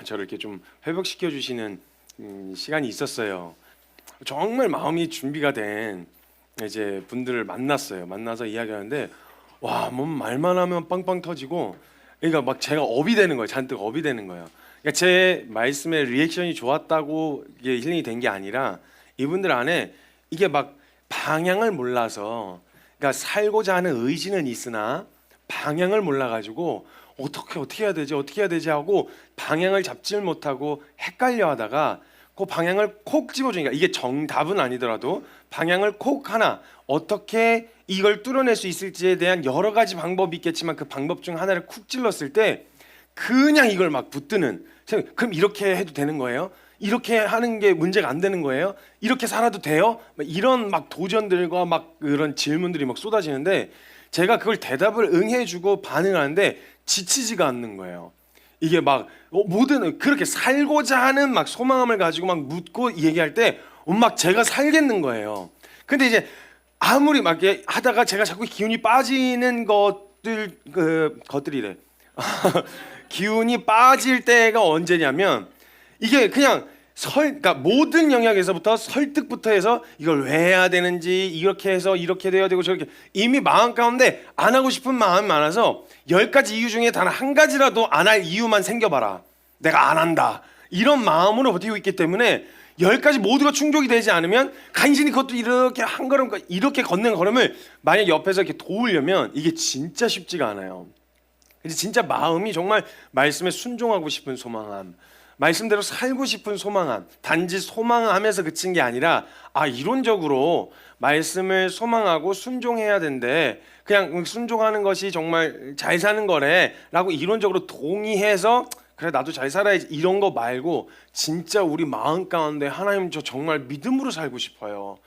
저를 이렇게 좀 회복시켜 주시는 시간이 있었어요. 정말 마음이 준비가 된 이제 분들을 만났어요. 만나서 이야기하는데 와, 뭐 말만 하면 빵빵 터지고, 그러니까 막 제가 업이 되는 거예요. 잔뜩 업이 되는 거예요. 그러니까 제 말씀에 리액션이 좋았다고 이게 힐링이 된 게 아니라 이분들 안에 이게 막 방향을 몰라서, 그러니까 살고자 하는 의지는 있으나 방향을 몰라가지고 어떻게 해야 되지 어떻게 해야 되지 하고 방향을 잡질 못하고 헷갈려하다가 그 방향을 콕 집어주니까, 이게 정답은 아니더라도 방향을 콕 하나, 어떻게 이걸 뚫어낼 수 있을지에 대한 여러 가지 방법이 있겠지만 그 방법 중 하나를 쿡 찔렀을 때 그냥 이걸 막 붙드는, 그럼 이렇게 해도 되는 거예요? 이렇게 하는 게 문제가 안 되는 거예요? 이렇게 살아도 돼요? 이런 막 도전들과 막 그런 질문들이 막 쏟아지는데, 제가 그걸 대답을 응해주고 반응하는데 지치지가 않는 거예요. 이게 막 모든 그렇게 살고자 하는 막 소망함을 가지고 막 묻고 얘기할 때 막 제가 살겠는 거예요. 근데 이제 아무리 막 이렇게 하다가 제가 자꾸 기운이 빠지는 것들이래. 기운이 빠질 때가 언제냐면, 이게 그냥 그러니까 모든 영역에서부터 설득부터 해서 이걸 왜 해야 되는지, 이렇게 해서 이렇게 돼야 되고 저렇게, 이미 마음 가운데 안 하고 싶은 마음이 많아서 10가지 이유 중에 단 한 가지라도 안 할 이유만 생겨봐라, 내가 안 한다, 이런 마음으로 버티고 있기 때문에 10가지 모두가 충족이 되지 않으면 간신히 그것도 이렇게 한 걸음 이렇게 걷는 걸음을 만약 옆에서 이렇게 도우려면 이게 진짜 쉽지가 않아요. 그래서 진짜 마음이 정말 말씀에 순종하고 싶은 소망함, 말씀대로 살고 싶은 소망함, 단지 소망하면서 그친 게 아니라 이론적으로 말씀을 소망하고 순종해야 된대, 그냥 순종하는 것이 정말 잘 사는 거래 라고 이론적으로 동의해서 그래 나도 잘 살아야지, 이런 거 말고 진짜 우리 마음 가운데 하나님 저 정말 믿음으로 살고 싶어요,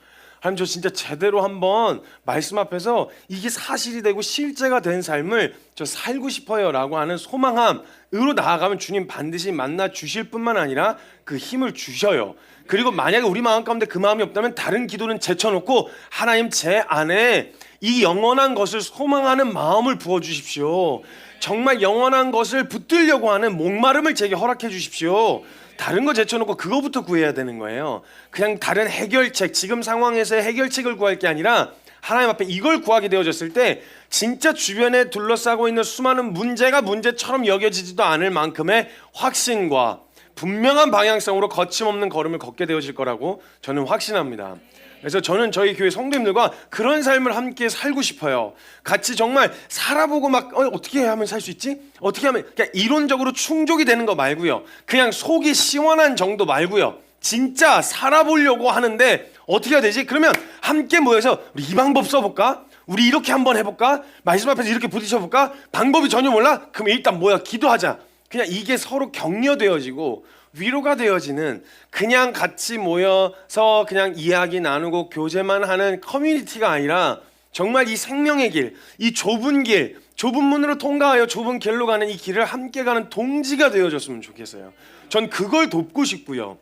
하나님 저 진짜 제대로 한번 말씀 앞에서 이게 사실이 되고 실제가 된 삶을 저 살고 싶어요 라고 하는 소망함으로 나아가면 주님 반드시 만나 주실 뿐만 아니라 그 힘을 주셔요. 그리고 만약에 우리 마음 가운데 그 마음이 없다면 다른 기도는 제쳐놓고 하나님 제 안에 이 영원한 것을 소망하는 마음을 부어주십시오, 정말 영원한 것을 붙들려고 하는 목마름을 제게 허락해 주십시오. 다른 거 제쳐놓고 그거부터 구해야 되는 거예요. 그냥 다른 해결책, 지금 상황에서의 해결책을 구할 게 아니라 하나님 앞에 이걸 구하게 되어졌을 때 진짜 주변에 둘러싸고 있는 수많은 문제가 문제처럼 여겨지지도 않을 만큼의 확신과 분명한 방향성으로 거침없는 걸음을 걷게 되어질 거라고 저는 확신합니다. 그래서 저는 저희 교회 성도님들과 그런 삶을 함께 살고 싶어요. 같이 정말 살아보고 막 어떻게 하면 살 수 있지? 어떻게 하면, 그냥 이론적으로 충족이 되는 거 말고요, 그냥 속이 시원한 정도 말고요, 진짜 살아보려고 하는데 어떻게 해야 되지? 그러면 함께 모여서 우리 이 방법 써볼까? 우리 이렇게 한번 해볼까? 말씀 앞에서 이렇게 부딪혀볼까? 방법이 전혀 몰라? 그럼 일단 모여 기도하자. 그냥 이게 서로 격려되어지고 위로가 되어지는, 그냥 같이 모여서 그냥 이야기 나누고 교제만 하는 커뮤니티가 아니라 정말 이 생명의 길, 이 좁은 길, 좁은 문으로 통과하여 좁은 길로 가는 이 길을 함께 가는 동지가 되어줬으면 좋겠어요. 전 그걸 돕고 싶고요.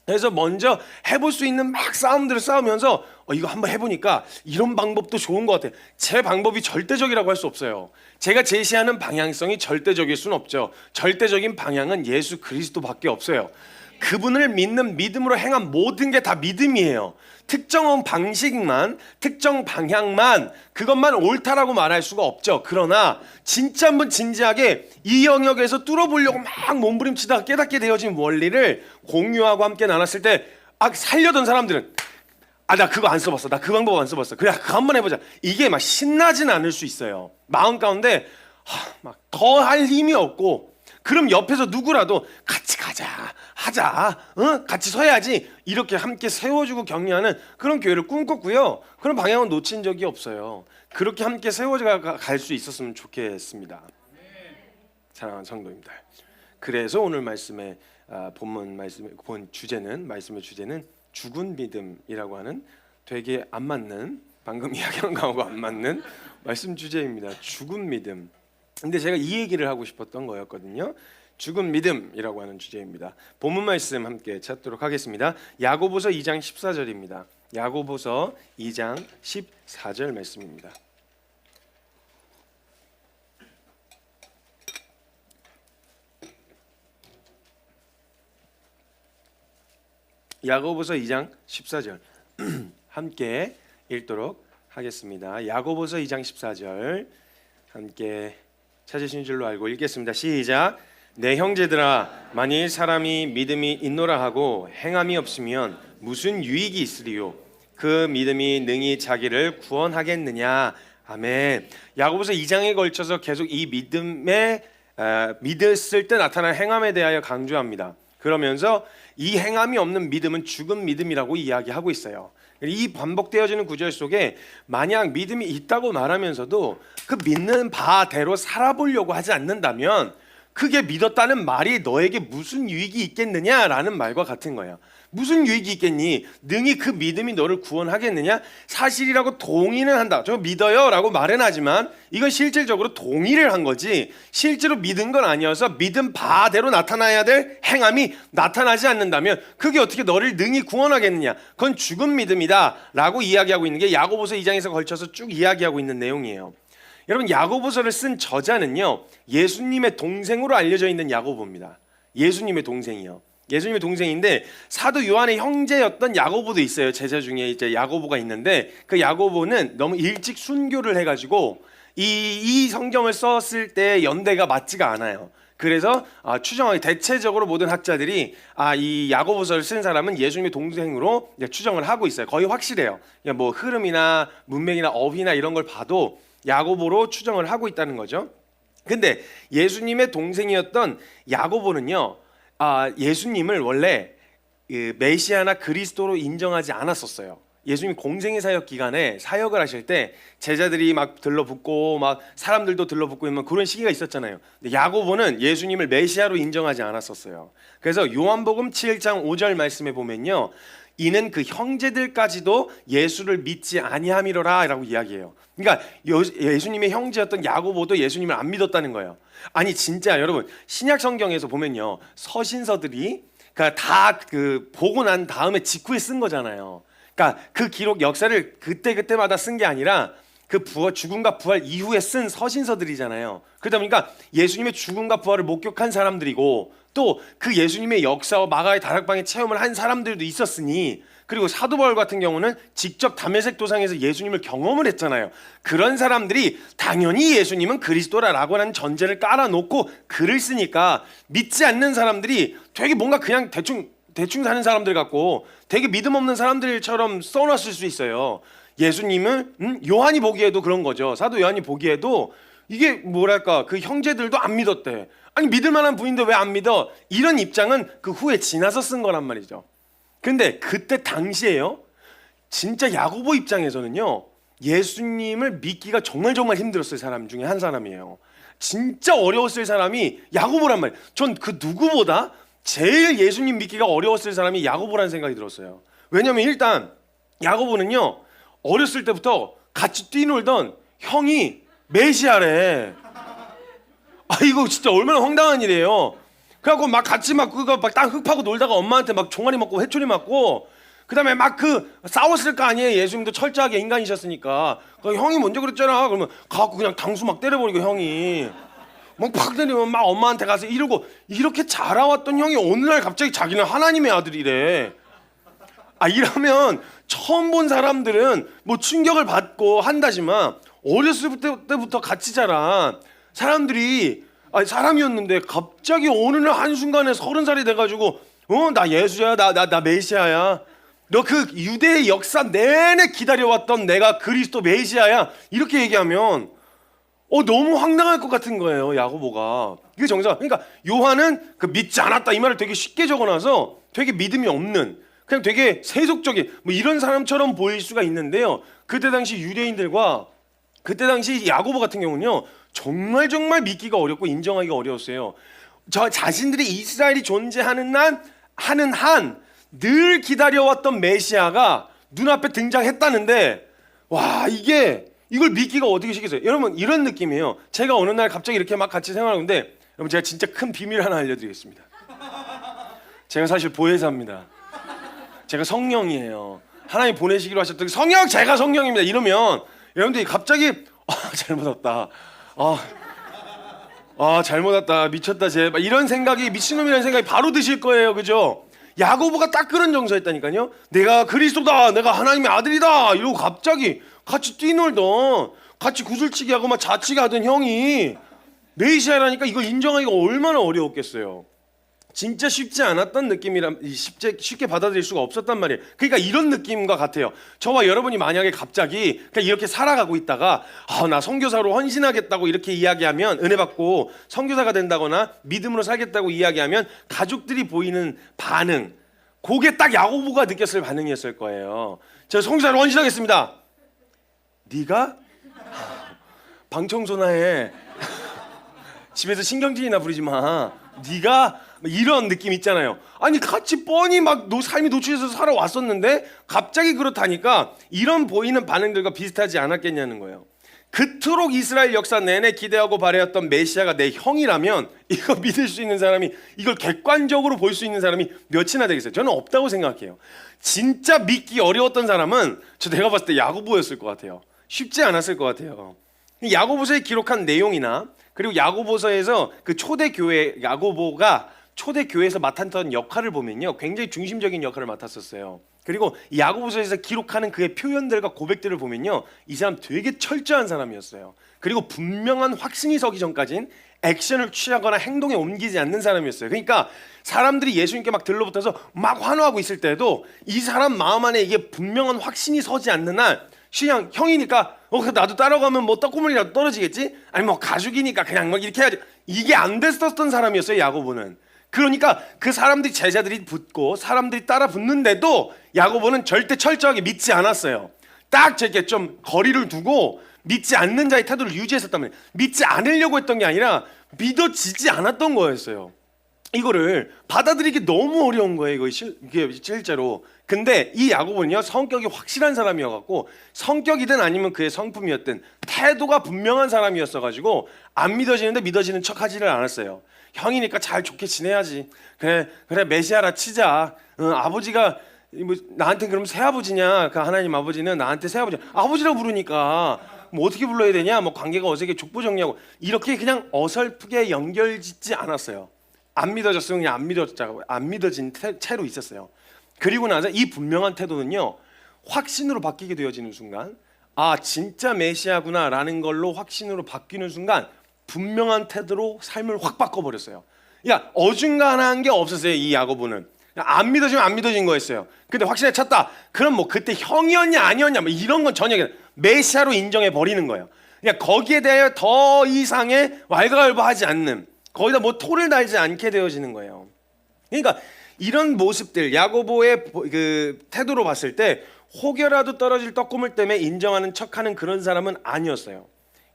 그래서 먼저 해볼 수 있는 막 싸움들을 싸우면서 이거 한번 해보니까 이런 방법도 좋은 것 같아요. 제 방법이 절대적이라고 할 수 없어요. 제가 제시하는 방향성이 절대적일 수는 없죠. 절대적인 방향은 예수 그리스도밖에 없어요. 그분을 믿는 믿음으로 행한 모든 게 다 믿음이에요. 특정한 방식만, 특정 방향만, 그것만 옳다라고 말할 수가 없죠. 그러나 진짜 한번 진지하게 이 영역에서 뚫어보려고 막 몸부림치다가 깨닫게 되어진 원리를 공유하고 함께 나눴을 때 살려던 사람들은 나 그거 안 써봤어, 나 그 방법 안 써봤어, 그래 그거 한번 해보자, 이게 막 신나진 않을 수 있어요. 마음 가운데 막 더 할 힘이 없고, 그럼 옆에서 누구라도 같이 가자, 하자, 같이 서야지, 이렇게 함께 세워주고 격려하는 그런 교회를 꿈꿨고요. 그런 방향은 놓친 적이 없어요. 그렇게 함께 세워져 갈 수 있었으면 좋겠습니다. 사랑하는 성도님들, 그래서 오늘 말씀의 본 주제는, 말씀의 주제는 죽은 믿음이라고 하는 되게 안 맞는, 방금 이야기한 거하고 안 맞는 말씀 주제입니다. 죽은 믿음. 근데 제가 이 얘기를 하고 싶었던 거였거든요. 죽은 믿음이라고 하는 주제입니다. 본문 말씀 함께 찾도록 하겠습니다. 야고보서 2장 14절입니다. 야고보서 2장 14절 말씀입니다. 야고보서 2장 14절 함께 읽도록 하겠습니다. 야고보서 2장 14절 함께 찾으신 줄로 알고 읽겠습니다. 시작. 내 형제들아, 만일 사람이 믿음이 있노라 하고 행함이 없으면 무슨 유익이 있으리요? 그 믿음이 능히 자기를 구원하겠느냐? 아멘. 야고보서 2장에 걸쳐서 계속 이 믿음에 믿었을 때 나타난 행함에 대하여 강조합니다. 그러면서 이 행함이 없는 믿음은 죽은 믿음이라고 이야기하고 있어요. 이 반복되어지는 구절 속에 만약 믿음이 있다고 말하면서도 그 믿는 바대로 살아보려고 하지 않는다면 그게 믿었다는 말이 너에게 무슨 유익이 있겠느냐라는 말과 같은 거예요. 무슨 유익이 있겠니? 능히 그 믿음이 너를 구원하겠느냐? 사실이라고 동의는 한다. 저 믿어요 라고 말은 하지만 이건 실질적으로 동의를 한 거지 실제로 믿은 건 아니어서 믿음 바대로 나타나야 될 행함이 나타나지 않는다면 그게 어떻게 너를 능히 구원하겠느냐? 그건 죽은 믿음이다 라고 이야기하고 있는 게 야고보서 2장에서 걸쳐서 쭉 이야기하고 있는 내용이에요. 여러분, 야고보서를 쓴 저자는요, 예수님의 동생으로 알려져 있는 야고보입니다. 예수님의 동생이요. 예수님의 동생인데 사도 요한의 형제였던 야고보도 있어요. 제자 중에 이제 야고보가 있는데 그 야고보는 너무 일찍 순교를 해가지고 이 성경을 썼을 때 연대가 맞지가 않아요. 그래서 추정하기 대체적으로 모든 학자들이 이 야고보서를 쓴 사람은 예수님의 동생으로 추정을 하고 있어요. 거의 확실해요. 뭐 흐름이나 문맥이나 어휘나 이런 걸 봐도 야고보로 추정을 하고 있다는 거죠. 근데 예수님의 동생이었던 야고보는요, 예수님을 원래 메시아나 그리스도로 인정하지 않았었어요. 예수님 공생의 사역 기간에 사역을 하실 때 제자들이 막 들러붙고 막 사람들도 들러붙고 그런 시기가 있었잖아요. 근데 야고보는 예수님을 메시아로 인정하지 않았었어요. 그래서 요한복음 7장 5절 말씀에 보면요, 이는 그 형제들까지도 예수를 믿지 아니함이로라 라고 이야기해요. 그러니까 예수님의 형제였던 야고보도 예수님을 안 믿었다는 거예요. 아니 진짜 여러분, 신약 성경에서 보면요, 서신서들이 다 보고 난 다음에 직후에 쓴 거잖아요. 그러니까 그 기록 역사를 그때마다 쓴 게 아니라 그 죽음과 부활 이후에 쓴 서신서들이잖아요. 그러다 보니까 예수님의 죽음과 부활을 목격한 사람들이고 또 그 예수님의 역사와 마가의 다락방의 체험을 한 사람들도 있었으니, 그리고 사도 바울 같은 경우는 직접 다메섹 도상에서 예수님을 경험을 했잖아요. 그런 사람들이 당연히 예수님은 그리스도라고 하는 전제를 깔아놓고 글을 쓰니까 믿지 않는 사람들이 되게 뭔가 그냥 대충 사는 사람들 같고 되게 믿음 없는 사람들처럼 써놨을 수 있어요. 예수님은 요한이 보기에도 그런 거죠. 사도 요한이 보기에도 이게 뭐랄까, 그 형제들도 안 믿었대. 아니 믿을 만한 분인데 왜 안 믿어? 이런 입장은 그 후에 지나서 쓴 거란 말이죠. 근데 그때 당시에요, 진짜 야고보 입장에서는요, 예수님을 믿기가 정말 힘들었을 사람 중에 한 사람이에요. 진짜 어려웠을 사람이 야고보란 말이에요. 전 그 누구보다 제일 예수님 믿기가 어려웠을 사람이 야고보라는 생각이 들었어요. 왜냐면 일단 야고보는요, 어렸을 때부터 같이 뛰놀던 형이 메시아래. 이거 진짜 얼마나 황당한 일이에요. 그래갖고 막 같이 땅 흙 파고 놀다가 엄마한테 막 종아리 맞고 회초리 맞고, 그 다음에 막 싸웠을 거 아니에요. 예수님도 철저하게 인간이셨으니까. 형이 먼저 그랬잖아. 그러면 가갖고 그냥 당수 막 때려버리고, 형이 막 팍 때리면 막 엄마한테 가서 이러고, 이렇게 자라왔던 형이 어느 날 갑자기 자기는 하나님의 아들이래. 이러면 처음 본 사람들은 뭐 충격을 받고 한다지만 어렸을 때부터 같이 자란 사람들이 사람이었는데 갑자기 어느 날 한순간에 30살이 돼가지고 나 예수야, 나 메시아야, 너 그 유대의 역사 내내 기다려왔던 내가 그리스도 메시아야, 이렇게 얘기하면 너무 황당할 것 같은 거예요, 야고보가. 이게 정상. 그러니까 요한은 믿지 않았다 이 말을 되게 쉽게 적어놔서 되게 믿음이 없는, 그냥 되게 세속적인 뭐 이런 사람처럼 보일 수가 있는데요, 그때 당시 유대인들과 그때 당시 야고보 같은 경우는요, 정말 믿기가 어렵고 인정하기가 어려웠어요. 자신들이 이스라엘이 존재하는 한 늘 기다려왔던 메시아가 눈앞에 등장했다는데, 와, 이걸 믿기가 어떻게 쉽겠어요? 여러분, 이런 느낌이에요. 제가 어느 날 갑자기 이렇게 막 같이 생활하는데, 여러분, 제가 진짜 큰 비밀 하나 알려드리겠습니다. 제가 사실 보혜사입니다. 제가 성령이에요. 하나님 보내시기로 하셨던 성령, 제가 성령입니다. 이러면 여러분들이 갑자기 잘못 왔다. 잘못 왔다. 미쳤다 쟤. 이런 생각이, 미친놈이라는 생각이 바로 드실 거예요. 그죠? 야고보가 딱 그런 정서였다니까요. 내가 그리스도다, 내가 하나님의 아들이다 이러고 갑자기 같이 뛰놀던, 같이 구슬치기 하고 막 자치기 하던 형이 메시아라니까 이거 인정하기가 얼마나 어려웠겠어요. 진짜 쉽지 않았던 느낌이라 쉽게 받아들일 수가 없었단 말이에요. 그러니까 이런 느낌과 같아요. 저와 여러분이 만약에 갑자기 그냥 이렇게 살아가고 있다가 나 선교사로 헌신하겠다고 이렇게 이야기하면, 은혜 받고 선교사가 된다거나 믿음으로 살겠다고 이야기하면 가족들이 보이는 반응, 그게 딱 야고보가 느꼈을 반응이었을 거예요. 저 선교사로 헌신하겠습니다. 네가 방청소나 해. 집에서 신경질이나 부리지 마. 네가 이런 느낌 있잖아요. 아니 같이 뻔히 막 삶이 노출해서 살아왔었는데 갑자기 그렇다니까 이런 보이는 반응들과 비슷하지 않았겠냐는 거예요. 그토록 이스라엘 역사 내내 기대하고 바라였던 메시아가 내 형이라면 이거 믿을 수 있는 사람이, 이걸 객관적으로 볼 수 있는 사람이 몇이나 되겠어요? 저는 없다고 생각해요. 진짜 믿기 어려웠던 사람은 내가 봤을 때 야고보였을 것 같아요. 쉽지 않았을 것 같아요. 야고보서에 기록한 내용이나 그리고 야고보서에서 그 초대교회, 야고보가 초대교회에서 맡았던 역할을 보면요, 굉장히 중심적인 역할을 맡았었어요. 그리고 야고보서에서 기록하는 그의 표현들과 고백들을 보면요, 이 사람 되게 철저한 사람이었어요. 그리고 분명한 확신이 서기 전까지는 액션을 취하거나 행동에 옮기지 않는 사람이었어요. 그러니까 사람들이 예수님께 막 들러붙어서 막 환호하고 있을 때도 이 사람 마음 안에 이게 분명한 확신이 서지 않는 한 그냥 형이니까 나도 따라가면 뭐 떡고물이라도 떨어지겠지? 아니 뭐 가죽이니까 그냥 막 이렇게 해야지. 이게 안 됐었던 사람이었어요, 야고보는. 그러니까 그 사람들이, 제자들이 붙고 사람들이 따라 붙는데도 야고보는 절대 철저하게 믿지 않았어요. 딱 저렇게 좀 거리를 두고 믿지 않는 자의 태도를 유지했었단 말이에요. 믿지 않으려고 했던 게 아니라 믿어지지 않았던 거였어요. 이거를 받아들이기 너무 어려운 거예요, 이게 실제로. 근데 이 야고보는요, 성격이 확실한 사람이어갖고, 성격이든 아니면 그의 성품이었든 태도가 분명한 사람이었어가지고 안 믿어지는데 믿어지는 척하지를 않았어요. 형이니까 잘 좋게 지내야지. 그래 메시아라 치자. 아버지가 뭐 나한테 그럼 새아버지냐? 그 하나님 아버지는 나한테 새아버지, 아버지라고 부르니까 뭐 어떻게 불러야 되냐? 뭐 관계가 어색해, 족보정리하고 이렇게 그냥 어설프게 연결짓지 않았어요. 안 믿어졌으면 그냥 안 믿어진 채로 있었어요. 그리고 나서 이 분명한 태도는요, 확신으로 바뀌게 되어지는 순간, 진짜 메시아구나라는 걸로 확신으로 바뀌는 순간 분명한 태도로 삶을 확 바꿔버렸어요. 어중간한 게 없었어요. 이 야고보는 안 믿어지면 안 믿어진 거였어요. 근데 확신에 찼다. 그럼 뭐 그때 형이었냐 아니었냐 뭐 이런 건 전혀, 메시아로 인정해 버리는 거예요. 거기에 대하여 더 이상의 왈가왈부하지 않는, 거기다 뭐 토를 달지 않게 되어지는 거예요. 그러니까 이런 모습들, 야고보의 그 태도로 봤을 때 혹여라도 떨어질 떡고물 때문에 인정하는 척하는 그런 사람은 아니었어요.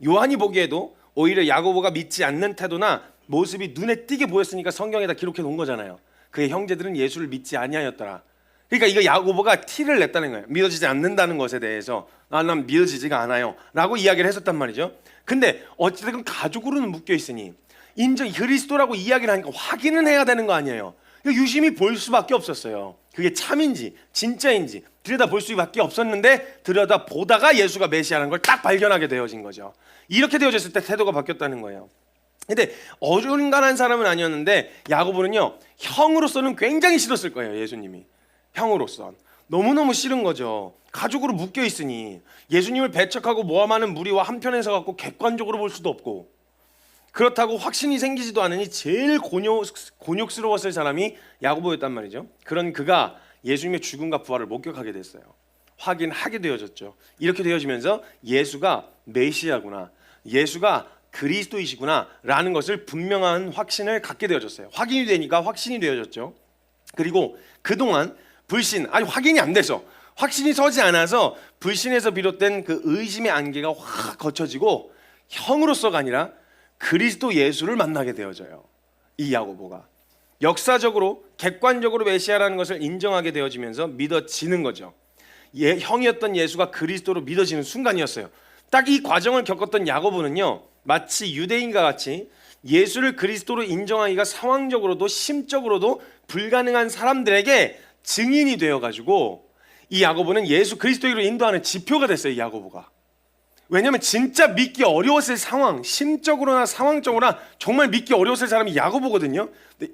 요한이 보기에도 오히려 야고보가 믿지 않는 태도나 모습이 눈에 띄게 보였으니까 성경에다 기록해 놓은 거잖아요. 그의 형제들은 예수를 믿지 아니하였더라. 그러니까 이거 야고보가 티를 냈다는 거예요. 믿어지지 않는다는 것에 대해서 난 믿어지지가 않아요 라고 이야기를 했었단 말이죠. 근데 어찌됐든 가족으로는 묶여 있으니 인정 그리스도라고 이야기를 하니까 확인은 해야 되는 거 아니에요. 유심히 볼 수밖에 없었어요. 그게 참인지 진짜인지 들여다볼 수밖에 없었는데, 들여다보다가 예수가 메시아라는 걸 딱 발견하게 되어진 거죠. 이렇게 되어졌을 때 태도가 바뀌었다는 거예요. 근데 어중간한 사람은 아니었는데 야고보는요, 형으로서는 굉장히 싫었을 거예요. 예수님이 형으로서 너무너무 싫은 거죠. 가족으로 묶여 있으니 예수님을 배척하고 모함하는 무리와 한편에 서 갖고 객관적으로 볼 수도 없고, 그렇다고 확신이 생기지도 않으니 제일 곤욕스러웠을 사람이 야고보였단 말이죠. 그런 그가 예수님의 죽음과 부활을 목격하게 됐어요. 확인하게 되어졌죠. 이렇게 되어지면서 예수가 메시아구나, 예수가 그리스도이시구나 라는 것을 분명한 확신을 갖게 되어졌어요. 확인이 되니까 확신이 되어졌죠. 그리고 그동안 불신, 확인이 안 돼서, 확신이 서지 않아서 불신에서 비롯된 그 의심의 안개가 확 걷혀지고 형으로서가 아니라 그리스도 예수를 만나게 되어져요. 이 야고보가 역사적으로 객관적으로 메시아라는 것을 인정하게 되어지면서 믿어지는 거죠. 형이었던 예수가 그리스도로 믿어지는 순간이었어요. 딱 이 과정을 겪었던 야고보는요, 마치 유대인과 같이 예수를 그리스도로 인정하기가 상황적으로도 심적으로도 불가능한 사람들에게 증인이 되어가지고 이 야고보는 예수 그리스도로 인도하는 지표가 됐어요. 이 야고보가. 왜냐하면 진짜 믿기 어려웠을 상황, 심적으로나 상황적으로나 정말 믿기 어려웠을 사람이 야고보거든요. 근데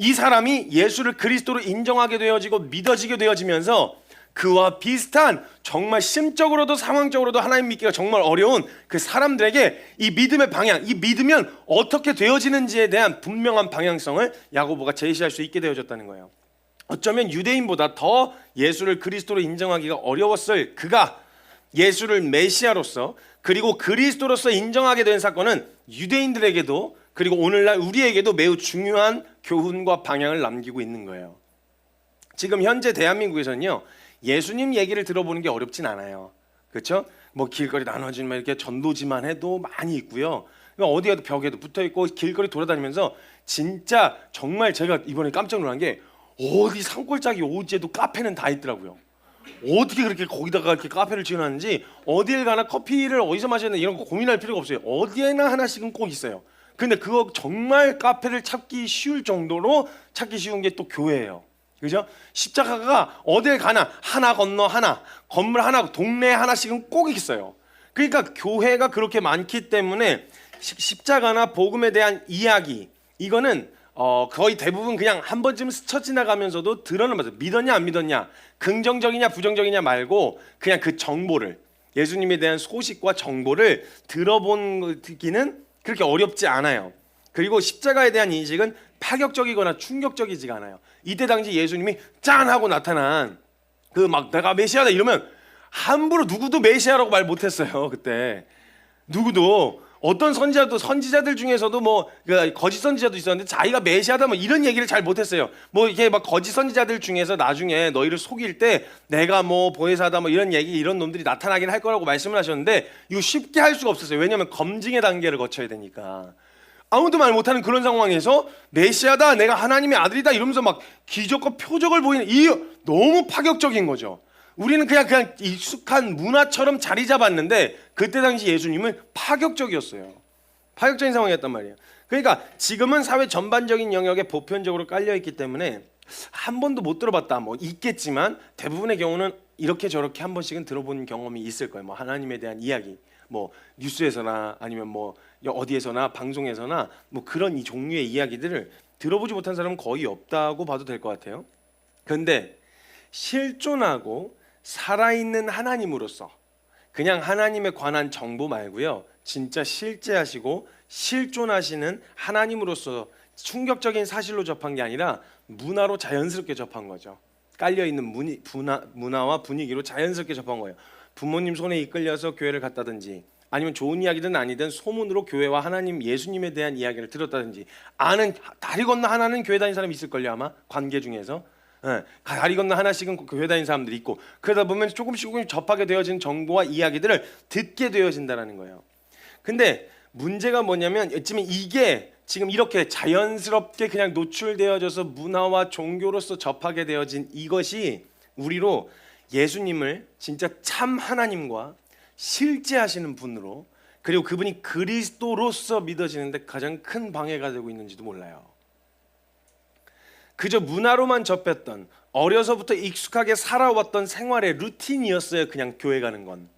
이 사람이 예수를 그리스도로 인정하게 되어지고 믿어지게 되어지면서 그와 비슷한 정말 심적으로도 상황적으로도 하나님 믿기가 정말 어려운 그 사람들에게 이 믿음의 방향, 이 믿으면 어떻게 되어지는지에 대한 분명한 방향성을 야고보가 제시할 수 있게 되어졌다는 거예요. 어쩌면 유대인보다 더 예수를 그리스도로 인정하기가 어려웠을 그가 예수를 메시아로서 그리고 그리스도로서 인정하게 된 사건은 유대인들에게도 그리고 오늘날 우리에게도 매우 중요한 교훈과 방향을 남기고 있는 거예요. 지금 현재 대한민국에서는요, 예수님 얘기를 들어보는 게 어렵진 않아요. 그렇죠? 뭐 길거리 나눠지면 이렇게 전도지만 해도 많이 있고요. 어디 가도 벽에도 붙어 있고 길거리 돌아다니면서 진짜 정말 제가 이번에 깜짝 놀란 게 어디 산골짜기 오지에도 카페는 다 있더라고요. 어떻게 그렇게 거기다가 이렇게 카페를 지어놨는지 어딜 가나 커피를 어디서 마셔야 되나 이런 거 고민할 필요가 없어요. 어디에나 하나씩은 꼭 있어요. 근데 그거 정말 카페를 찾기 쉬울 정도로 찾기 쉬운 게 또 교회예요. 그죠? 십자가가 어딜 가나 하나 건너 하나, 건물 하나, 동네 하나씩은 꼭 있어요. 그러니까 교회가 그렇게 많기 때문에 십자가나 복음에 대한 이야기 이거는 거의 대부분 그냥 한 번쯤 스쳐 지나가면서도 들어는 봐요. 믿었냐 안 믿었냐, 긍정적이냐 부정적이냐 말고 그냥 그 정보를, 예수님에 대한 소식과 정보를 들어보기는 그렇게 어렵지 않아요. 그리고 십자가에 대한 인식은 파격적이거나 충격적이지가 않아요. 이때 당시 예수님이 짠 하고 나타난 그 막 내가 메시아다 이러면 함부로 누구도 메시아라고 말 못했어요. 그때 누구도 어떤 선지자들 중에서도 뭐 거짓 선지자도 있었는데 자기가 메시아다 뭐 이런 얘기를 잘 못했어요. 뭐 이게 막 거짓 선지자들 중에서 나중에 너희를 속일 때 내가 뭐 보혜사다 뭐 이런 얘기 이런 놈들이 나타나긴 할 거라고 말씀을 하셨는데 이거 쉽게 할 수가 없었어요. 왜냐하면 검증의 단계를 거쳐야 되니까. 아무도 말 못하는 그런 상황에서 메시아다 내가 하나님의 아들이다 이러면서 막 기적과 표적을 보이는 이 너무 파격적인 거죠. 우리는 그냥 익숙한 문화처럼 자리 잡았는데 그때 당시 예수님은 파격적이었어요. 파격적인 상황이었단 말이에요. 그러니까 지금은 사회 전반적인 영역에 보편적으로 깔려 있기 때문에 한 번도 못 들어봤다 뭐 있겠지만 대부분의 경우는 이렇게 저렇게 한 번씩은 들어본 경험이 있을 거예요. 뭐 하나님에 대한 이야기, 뭐 뉴스에서나 아니면 뭐 어디에서나 방송에서나 뭐 그런 이 종류의 이야기들을 들어보지 못한 사람은 거의 없다고 봐도 될 것 같아요. 그런데 실존하고 살아있는 하나님으로서 그냥 하나님에 관한 정보 말고요, 진짜 실제하시고 실존하시는 하나님으로서 충격적인 사실로 접한 게 아니라 문화로 자연스럽게 접한 거죠. 깔려있는 문화와 분위기로 자연스럽게 접한 거예요. 부모님 손에 이끌려서 교회를 갔다든지 아니면 좋은 이야기든 아니든 소문으로 교회와 하나님 예수님에 대한 이야기를 들었다든지 아는 다리 건너 하나는 교회 다니는 사람이 있을걸요 아마 관계 중에서. 다리 건너 하나씩은 교회 다니는 사람들이 있고 그러다 보면 조금씩 접하게 되어진 정보와 이야기들을 듣게 되어진다는 거예요. 근데 문제가 뭐냐면 이게 지금 이렇게 자연스럽게 그냥 노출되어져서 문화와 종교로서 접하게 되어진 이것이 우리로 예수님을 진짜 참 하나님과 실제 하시는 분으로 그리고 그분이 그리스도로서 믿어지는데 가장 큰 방해가 되고 있는지도 몰라요. 그저 문화로만 접했던 어려서부터 익숙하게 살아왔던 생활의 루틴이었어요. 그냥 교회 가는 건.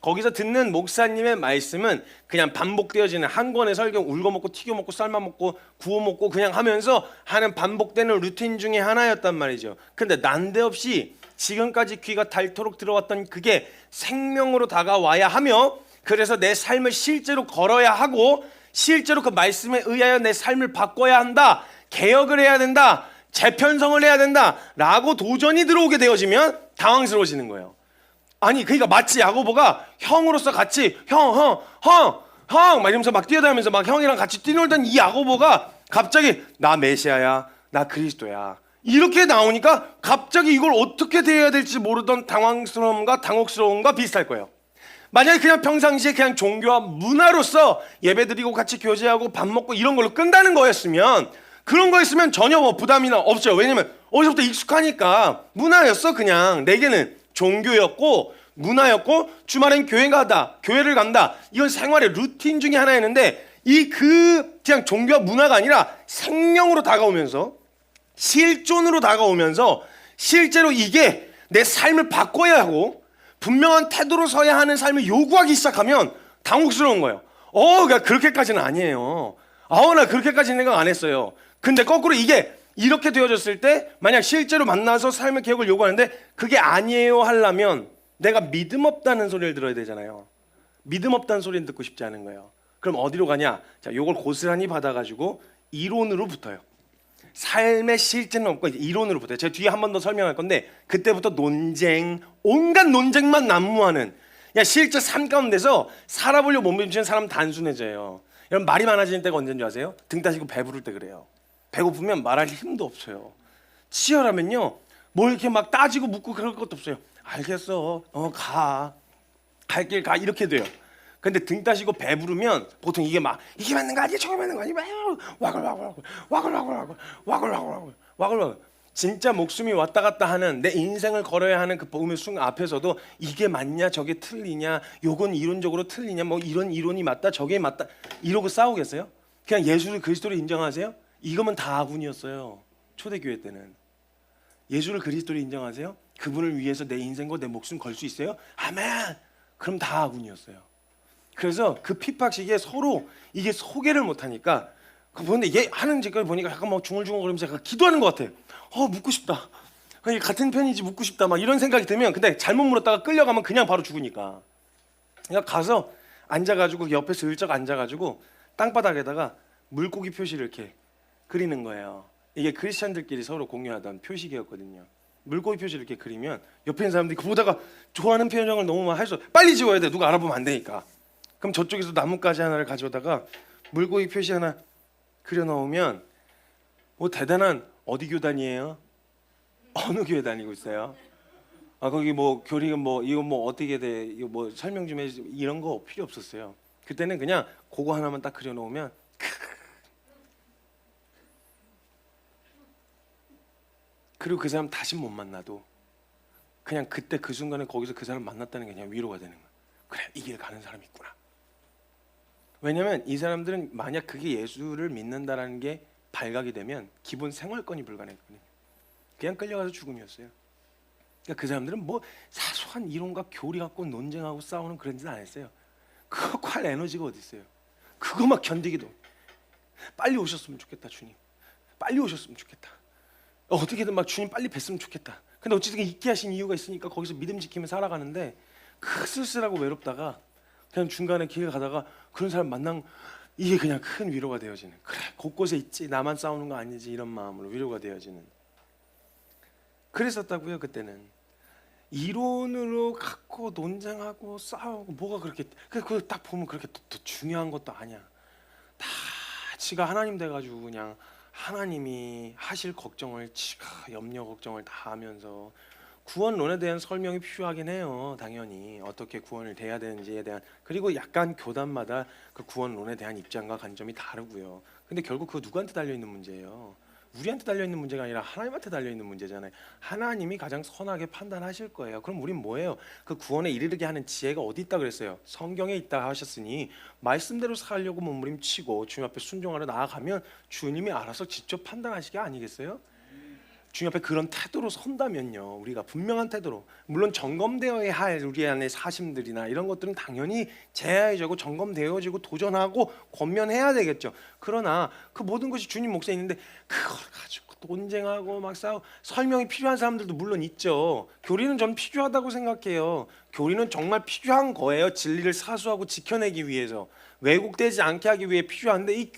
거기서 듣는 목사님의 말씀은 그냥 반복되어지는 한 권의 설교 울고먹고 튀겨먹고 삶아먹고 구워먹고 그냥 하면서 하는 반복되는 루틴 중에 하나였단 말이죠. 근데 난데없이 지금까지 귀가 닳도록 들어왔던 그게 생명으로 다가와야 하며 그래서 내 삶을 실제로 걸어야 하고 실제로 그 말씀에 의하여 내 삶을 바꿔야 한다. 개혁을 해야 된다. 재편성을 해야 된다. 라고 도전이 들어오게 되어지면 당황스러워지는 거예요. 아니 그러니까 마치 야고보가 형으로서 같이 형 막 이러면서 막 뛰어다니면서 막 형이랑 같이 뛰놀던 이 야고보가 갑자기 나 메시아야. 나 그리스도야. 이렇게 나오니까 갑자기 이걸 어떻게 대해야 될지 모르던 당황스러움과 당혹스러움과 비슷할 거예요. 만약에 그냥 평상시에 그냥 종교와 문화로서 예배드리고 같이 교제하고 밥 먹고 이런 걸로 끝나는 거였으면 그런 거였으면 전혀 뭐 부담이나 없어요. 왜냐면 어디서부터 익숙하니까 문화였어. 그냥 내게는 종교였고 문화였고 주말엔 교회를 간다. 이건 생활의 루틴 중에 하나였는데 그냥 종교와 문화가 아니라 생명으로 다가오면서 실존으로 다가오면서 실제로 이게 내 삶을 바꿔야 하고 분명한 태도로 서야 하는 삶을 요구하기 시작하면 당혹스러운 거예요. 그러니까 그렇게까지는 아니에요. 나 그렇게까지 생각 안 했어요. 근데 거꾸로 이게 이렇게 되어졌을 때 만약 실제로 만나서 삶의 개혁을 요구하는데 그게 아니에요 하려면 내가 믿음 없다는 소리를 들어야 되잖아요. 믿음 없다는 소리는 듣고 싶지 않은 거예요. 그럼 어디로 가냐? 자, 요걸 고스란히 받아가지고 이론으로 붙어요. 삶의 실제는 없고 이론으로 붙어요. 제가 뒤에 한 번 더 설명할 건데 그때부터 논쟁, 온갖 논쟁만 난무하는, 야, 실제 삶 가운데서 살아보려고 몸부림치는 사람 단순해져요. 여러분, 말이 많아지는 때가 언제인 줄 아세요? 등 따시고 배부를 때 그래요. 배고프면 말할 힘도 없어요. 치열하면요, 뭐 이렇게 막 따지고 묻고 그럴 것도 없어요. 알겠어, 가, 갈 길 가, 이렇게 돼요. 근데 등 따시고 배부르면 보통 이게 막 이게 맞는 거 아니야, 저게 맞는 거 아니야, 와글와글 진짜 목숨이 왔다 갔다 하는, 내 인생을 걸어야 하는 그 복음의 순간 앞에서도 이게 맞냐, 저게 틀리냐, 요건 이론적으로 틀리냐, 뭐 이런 이론이 맞다, 저게 맞다, 이러고 싸우겠어요? 그냥 예수를 그리스도로 인정하세요? 이거면 다 아군이었어요. 초대교회 때는. 예수를 그리스도로 인정하세요? 그분을 위해서 내 인생과 내 목숨 걸 수 있어요? 아멘. 그럼 다 아군이었어요. 그래서 그 핍박 시기에 서로 이게 소개를 못하니까, 그런데 얘 하는 짓을 보니까 약간 막 중얼중얼거리면서 약간 기도하는 것 같아. 묻고 싶다. 같은 편이지, 묻고 싶다. 막 이런 생각이 들면, 근데 잘못 물었다가 끌려가면 그냥 바로 죽으니까. 그러니까 가서 앉아가지고 옆에 슬쩍 앉아가지고 땅바닥에다가 물고기 표시를 이렇게 그리는 거예요. 이게 크리스천들끼리 서로 공유하던 표식이었거든요. 물고기 표시를 이렇게 그리면 옆에 있는 사람들이 그거 보다가 좋아하는 표정을 너무 많이 해서 빨리 지워야 돼. 누가 알아보면 안 되니까. 그럼 저쪽에서 나뭇가지 하나를 가져다가 물고기 표시 하나 그려 넣으면, 뭐 대단한, 어디 교단이에요? 어느 교회 다니고 있어요? 거기 뭐 교리가 뭐 이거 뭐 어떻게 돼? 이거 뭐 설명 좀 해주세요. 이런 거 필요 없었어요. 그때는 그냥 그거 하나만 딱 그려 놓으면, 그리고 그 사람 다시 못 만나도 그냥 그때 그 순간에 거기서 그 사람 만났다는 게 그냥 위로가 되는 거야. 그래, 이 길 가는 사람이 있구나. 왜냐면 이 사람들은 만약 그게 예수를 믿는다라는 게 발각이 되면 기본 생활권이 불가능했거든요. 그냥 끌려가서 죽음이었어요. 그러니까 그 사람들은 뭐 사소한 이론과 교리 갖고 논쟁하고 싸우는 그런 짓 안 했어요. 그거 할 에너지가 어디 있어요? 그거 막 견디기도. 빨리 오셨으면 좋겠다, 주님. 빨리 오셨으면 좋겠다. 어떻게든 막 주님 빨리 뵀으면 좋겠다. 근데 어쨌든 있게 하신 이유가 있으니까 거기서 믿음 지키며 살아가는데, 그 쓸쓸하고 외롭다가 그냥 중간에 길 가다가 그런 사람 만난, 이게 그냥 큰 위로가 되어지는, 그래 곳곳에 있지, 나만 싸우는 거 아니지, 이런 마음으로 위로가 되어지는. 그랬었다고요. 그때는 이론으로 갖고 논쟁하고 싸우고 뭐가 그렇게, 그거 딱 보면 그렇게 더 중요한 것도 아니야. 다 지가 하나님 돼가지고 그냥 하나님이 하실 걱정을, 지가 염려 걱정을 다 하면서, 구원론에 대한 설명이 필요하긴 해요. 당연히 어떻게 구원을 돼야 되는지에 대한, 그리고 약간 교단마다 그 구원론에 대한 입장과 관점이 다르고요. 근데 결국 그거 누구한테 달려있는 문제예요? 우리한테 달려있는 문제가 아니라 하나님한테 달려있는 문제잖아요. 하나님이 가장 선하게 판단하실 거예요. 그럼 우린 뭐예요? 그 구원에 이르게 하는 지혜가 어디 있다 그랬어요? 성경에 있다 하셨으니 말씀대로 살려고 몸부림치고 주님 앞에 순종하러 나아가면 주님이 알아서 직접 판단하시게 아니겠어요? 주님 앞에 그런 태도로 선다면요, 우리가 분명한 태도로, 물론 점검되어야 할 우리 안의 사심들이나 이런 것들은 당연히 제어해지고 점검되어지고 도전하고 권면해야 되겠죠. 그러나 그 모든 것이 주님 몫에 있는데 그걸 가지고 논쟁하고 막 싸우고, 설명이 필요한 사람들도 물론 있죠. 교리는 전 필요하다고 생각해요. 교리는 정말 필요한 거예요. 진리를 사수하고 지켜내기 위해서, 왜곡되지 않게 하기 위해 필요한데, 이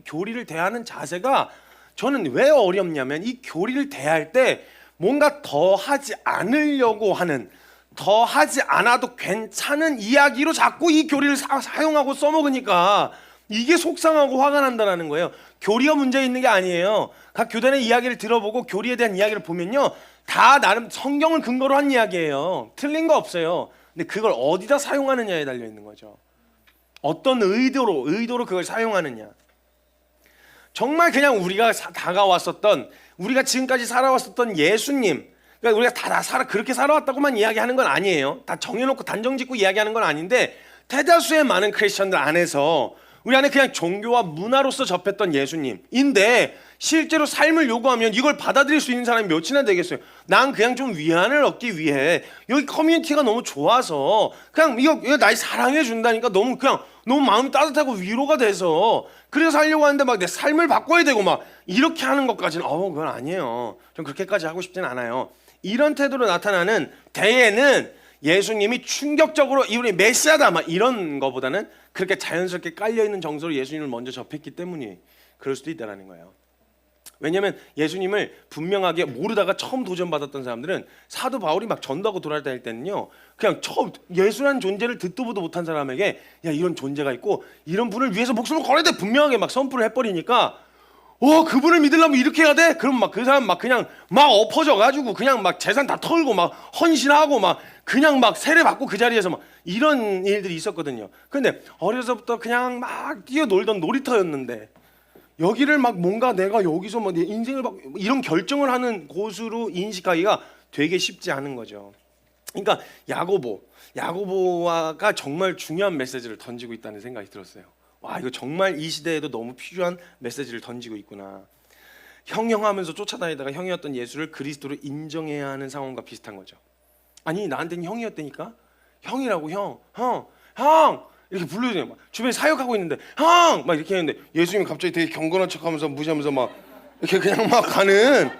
교리를 대하는 자세가 저는 왜 어렵냐면, 이 교리를 대할 때 뭔가 더 하지 않으려고 하는, 더 하지 않아도 괜찮은 이야기로 자꾸 이 교리를 사용하고 써먹으니까 이게 속상하고 화가 난다는 거예요. 교리가 문제 있는 게 아니에요. 각 교단의 이야기를 들어보고 교리에 대한 이야기를 보면요, 다 나름 성경을 근거로 한 이야기예요. 틀린 거 없어요. 근데 그걸 어디다 사용하느냐에 달려 있는 거죠. 어떤 의도로 그걸 사용하느냐. 정말 그냥 우리가 다가왔었던, 우리가 지금까지 살아왔었던 예수님, 그러니까 우리가 그렇게 살아왔다고만 이야기하는 건 아니에요. 다 정해놓고 단정짓고 이야기하는 건 아닌데, 대다수의 많은 크리스천들 안에서 우리 안에 그냥 종교와 문화로서 접했던 예수님인데, 실제로 삶을 요구하면 이걸 받아들일 수 있는 사람이 몇이나 되겠어요. 난 그냥 좀 위안을 얻기 위해 여기 커뮤니티가 너무 좋아서 그냥 이거 날 사랑해 준다니까 너무 그냥 너무 마음이 따뜻하고 위로가 돼서 그래서 살려고 하는데 막 내 삶을 바꿔야 되고 막 이렇게 하는 것까지는 그건 아니에요. 좀 그렇게까지 하고 싶진 않아요. 이런 태도로 나타나는 대에는 예수님이 충격적으로 우리 메시아다 막 이런 거보다는 그렇게 자연스럽게 깔려있는 정서로 예수님을 먼저 접했기 때문이 그럴 수도 있다는 거예요. 왜냐하면 예수님을 분명하게 모르다가 처음 도전받았던 사람들은 사도 바울이 막 전도하고 돌아다닐 때는요, 그냥 처음 예수라는 존재를 듣도 보도 못한 사람에게 야 이런 존재가 있고 이런 분을 위해서 목숨을 걸어야 돼 분명하게 막 선포를 해버리니까 그분을 믿으려면 이렇게 해야 돼? 그럼 막 그 사람 막 그냥 막 엎어져가지고 그냥 막 재산 다 털고 막 헌신하고 막 그냥 막 세례 받고 그 자리에서 막 이런 일들이 있었거든요. 근데 어려서부터 그냥 막 뛰어놀던 놀이터였는데 여기를 막 뭔가 내가 여기서 뭐 내 인생을 막 이런 결정을 하는 곳으로 인식하기가 되게 쉽지 않은 거죠. 그러니까 야고보가 정말 중요한 메시지를 던지고 있다는 생각이 들었어요. 와, 이거 정말 이 시대에도 너무 필요한 메시지를 던지고 있구나. 형하면서 쫓아다니다가 형이었던 예수를 그리스도로 인정해야 하는 상황과 비슷한 거죠. 아니 나한테는 형이었다니까? 형이라고 형 이렇게 불러주세요. 주변에 사역하고 있는데 형! 막 이렇게 했는데 예수님이 갑자기 되게 경건한 척하면서 무시하면서 막 이렇게 그냥 막 가는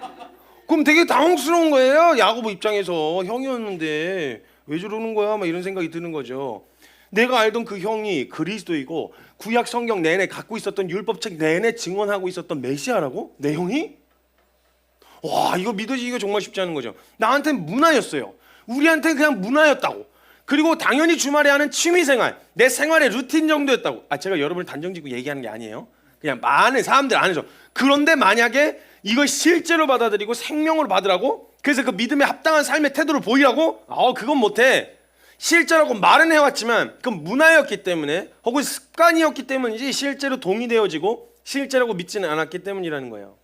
그럼 되게 당황스러운 거예요. 야고보 입장에서 형이었는데 왜 저러는 거야? 막 이런 생각이 드는 거죠. 내가 알던 그 형이 그리스도이고 구약 성경 내내 갖고 있었던 율법책 내내 증언하고 있었던 메시아라고? 내 형이? 와, 이거 믿어지기가 정말 쉽지 않은 거죠. 나한테는 문화였어요. 우리한테는 그냥 문화였다고. 그리고 당연히 주말에 하는 취미생활, 내 생활의 루틴 정도였다고. 제가 여러분을 단정짓고 얘기하는 게 아니에요. 그냥 많은 사람들 안에서. 그런데 만약에 이걸 실제로 받아들이고 생명으로 받으라고, 그래서 그 믿음에 합당한 삶의 태도를 보이라고, 그건 못해. 실제라고 말은 해왔지만 그건 문화였기 때문에 혹은 습관이었기 때문이지 실제로 동의되어지고 실제라고 믿지는 않았기 때문이라는 거예요.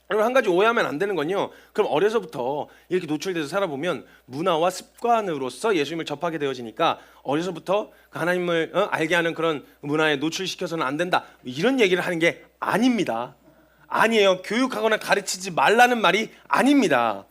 여러분, 한 가지 오해하면 안 되는 건요, 그럼 어려서부터 이렇게 노출돼서 살아보면 문화와 습관으로서 예수님을 접하게 되어지니까 어려서부터 하나님을 알게 하는 그런 문화에 노출시켜서는 안 된다, 이런 얘기를 하는 게 아닙니다. 아니에요. 교육하거나 가르치지 말라는 말이 아닙니다.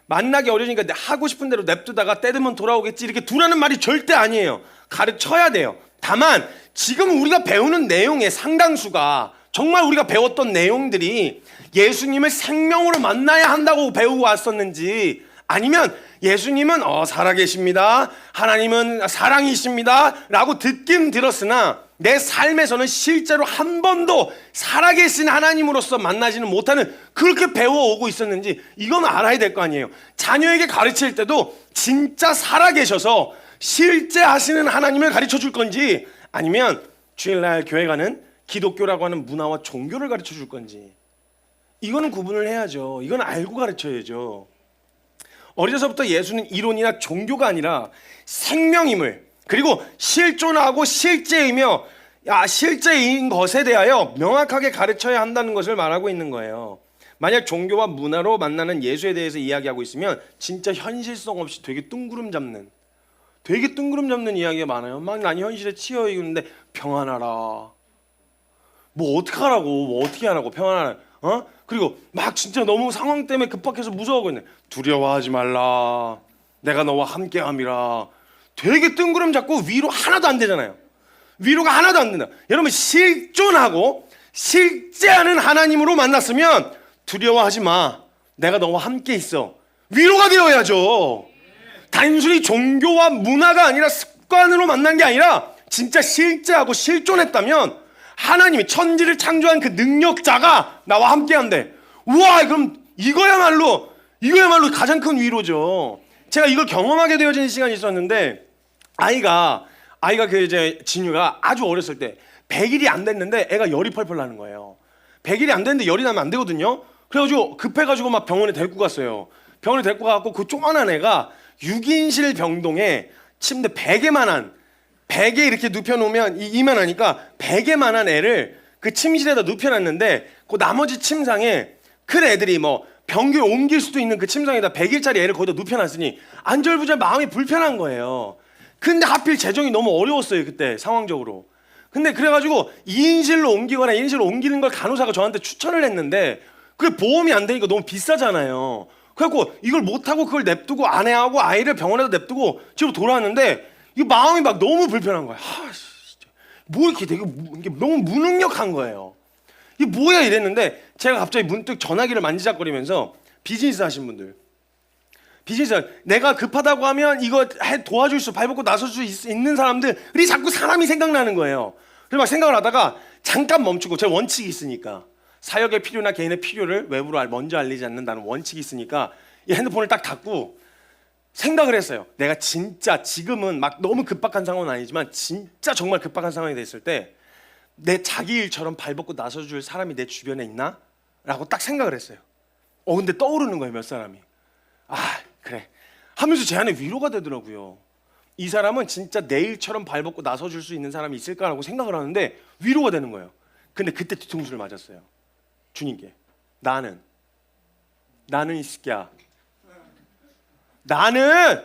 만나기 어려우니까 하고 싶은 대로 냅두다가 때 되면 돌아오겠지 이렇게 두라는 말이 절대 아니에요. 가르쳐야 돼요. 다만 지금 우리가 배우는 내용의 상당수가 정말 우리가 배웠던 내용들이 예수님을 생명으로 만나야 한다고 배우고 왔었는지, 아니면 예수님은 살아계십니다, 하나님은 사랑이십니다 라고 듣긴 들었으나 내 삶에서는 실제로 한 번도 살아계신 하나님으로서 만나지는 못하는, 그렇게 배워오고 있었는지 이건 알아야 될 거 아니에요. 자녀에게 가르칠 때도 진짜 살아계셔서 실제 하시는 하나님을 가르쳐 줄 건지, 아니면 주일날 교회 가는 기독교라고 하는 문화와 종교를 가르쳐 줄 건지, 이거는 구분을 해야죠. 이건 알고 가르쳐야죠. 어려서부터 예수는 이론이나 종교가 아니라 생명임을, 그리고 실존하고 실제이며 실제인 것에 대하여 명확하게 가르쳐야 한다는 것을 말하고 있는 거예요. 만약 종교와 문화로 만나는 예수에 대해서 이야기하고 있으면 진짜 현실성 없이 되게 뜬구름 잡는 이야기가 많아요. 막 난 현실에 치여 있는데 평안하라, 뭐 어떻게 하라고 평안하라, 그리고 막 진짜 너무 상황 때문에 급박해서 무서워하고 있네. 두려워하지 말라, 내가 너와 함께함이라. 되게 뜬구름 잡고 위로 하나도 안 되잖아요. 위로가 하나도 안 된다. 여러분, 실존하고 실제하는 하나님으로 만났으면 두려워하지 마, 내가 너와 함께 있어, 위로가 되어야죠. 단순히 종교와 문화가 아니라 습관으로 만난 게 아니라 진짜 실제하고 실존했다면 하나님이 천지를 창조한 그 능력자가 나와 함께한대. 우와, 그럼 이거야말로 가장 큰 위로죠. 제가 이걸 경험하게 되어진 시간이 있었는데, 아이가 그 이제 진유가 아주 어렸을 때 100일이 안 됐는데 애가 열이 펄펄 나는 거예요. 100일이 안 됐는데 열이 나면 안 되거든요. 그래가지고 급해가지고 막 병원에 데리고 갔어요. 병원에 데리고 가갖고 그 조그만한 애가 6인실 병동에 침대 베개 이렇게 눕혀놓으면 이만하니까 베개만한 애를 그 침실에다 눕혀놨는데, 그 나머지 침상에 큰 애들이 뭐 병기를 옮길 수도 있는 그 침상에다 100일짜리 애를 거기다 눕혀놨으니 안절부절 마음이 불편한 거예요. 근데 하필 재정이 너무 어려웠어요, 그때 상황적으로. 근데 그래가지고 2인실로 옮기거나 1인실로 옮기는 걸 간호사가 저한테 추천을 했는데, 그게 보험이 안 되니까 너무 비싸잖아요. 그래갖고 이걸 못하고 그걸 냅두고 아내하고 아이를 병원에다 냅두고 집으로 돌아왔는데 이 마음이 막 너무 불편한 거야. 진짜 뭐 이렇게 되게 이게 너무 무능력한 거예요. 이게 뭐야 이랬는데 제가 갑자기 문득 전화기를 만지작거리면서 비즈니스 하신 분들, 비즈니스 내가 급하다고 하면 이거 도와줄 수 발벗고 나설 수 있는 사람들이 자꾸 사람이 생각나는 거예요. 그래서 막 생각을 하다가 잠깐 멈추고 제 원칙이 있으니까 사역의 필요나 개인의 필요를 외부로 먼저 알리지 않는다는 원칙이 있으니까 이 핸드폰을 딱 닫고 생각을 했어요. 내가 진짜 지금은 막 너무 급박한 상황은 아니지만 진짜 정말 급박한 상황이 됐을 때 내 자기 일처럼 발벗고 나서줄 사람이 내 주변에 있나? 라고 딱 생각을 했어요. 근데 떠오르는 거예요, 몇 사람이. 그래 하면서 제 안에 위로가 되더라고요. 이 사람은 진짜 내 일처럼 발벗고 나서줄 수 있는 사람이 있을까라고 생각을 하는데 위로가 되는 거예요. 근데 그때 뒤통수를 맞았어요. 주님께 나는 이 새끼야, 나는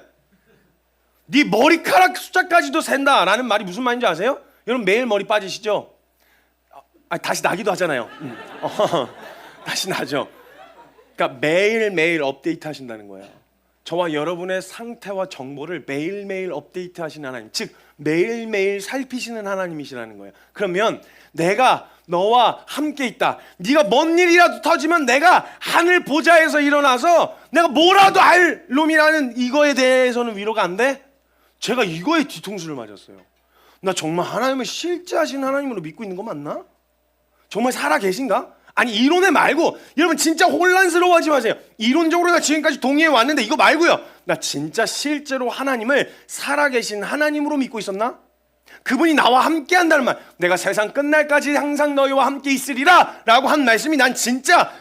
네 머리카락 숫자까지도 샌다 라는 말이 무슨 말인지 아세요? 여러분 매일 머리 빠지시죠? 다시 나기도 하잖아요. 다시 나죠. 그러니까 매일매일 업데이트 하신다는 거예요. 저와 여러분의 상태와 정보를 매일매일 업데이트 하시는 하나님, 즉 매일매일 살피시는 하나님이시라는 거예요. 그러면 내가 너와 함께 있다. 네가 뭔 일이라도 터지면 내가 하늘 보좌에서 일어나서 내가 뭐라도 할 놈이라는 이거에 대해서는 위로가 안 돼? 제가 이거에 뒤통수를 맞았어요. 나 정말 하나님을 실제 하신 하나님으로 믿고 있는 거 맞나? 정말 살아 계신가? 아니 이론에 말고 여러분 진짜 혼란스러워하지 마세요. 이론적으로 나 지금까지 동의해 왔는데 이거 말고요. 나 진짜 실제로 하나님을 살아계신 하나님으로 믿고 있었나? 그분이 나와 함께 한다는 말, 내가 세상 끝날까지 항상 너희와 함께 있으리라 라고 한 말씀이 난 진짜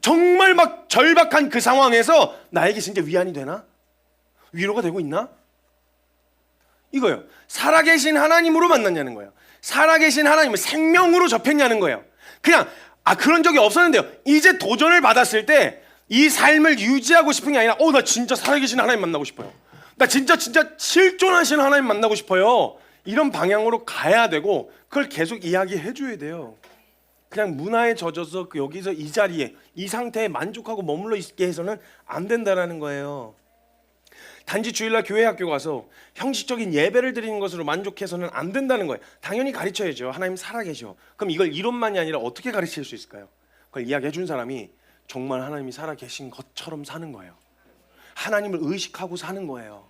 정말 막 절박한 그 상황에서 나에게 진짜 위안이 되나? 위로가 되고 있나? 이거요. 살아계신 하나님으로 만났냐는 거예요. 살아계신 하나님을 생명으로 접했냐는 거예요. 그냥 그런 적이 없었는데요. 이제 도전을 받았을 때 이 삶을 유지하고 싶은 게 아니라 나 진짜 살아계신 하나님 만나고 싶어요. 나 진짜 실존하신 하나님 만나고 싶어요. 이런 방향으로 가야 되고 그걸 계속 이야기해 줘야 돼요. 그냥 문화에 젖어서 여기서 이 자리에 이 상태에 만족하고 머물러 있게 해서는 안 된다라는 거예요. 단지 주일날 교회 학교 가서 형식적인 예배를 드리는 것으로 만족해서는 안 된다는 거예요. 당연히 가르쳐야죠. 하나님 살아계셔. 그럼 이걸 이론만이 아니라 어떻게 가르칠 수 있을까요? 그걸 이야기해 준 사람이 정말 하나님이 살아계신 것처럼 사는 거예요. 하나님을 의식하고 사는 거예요.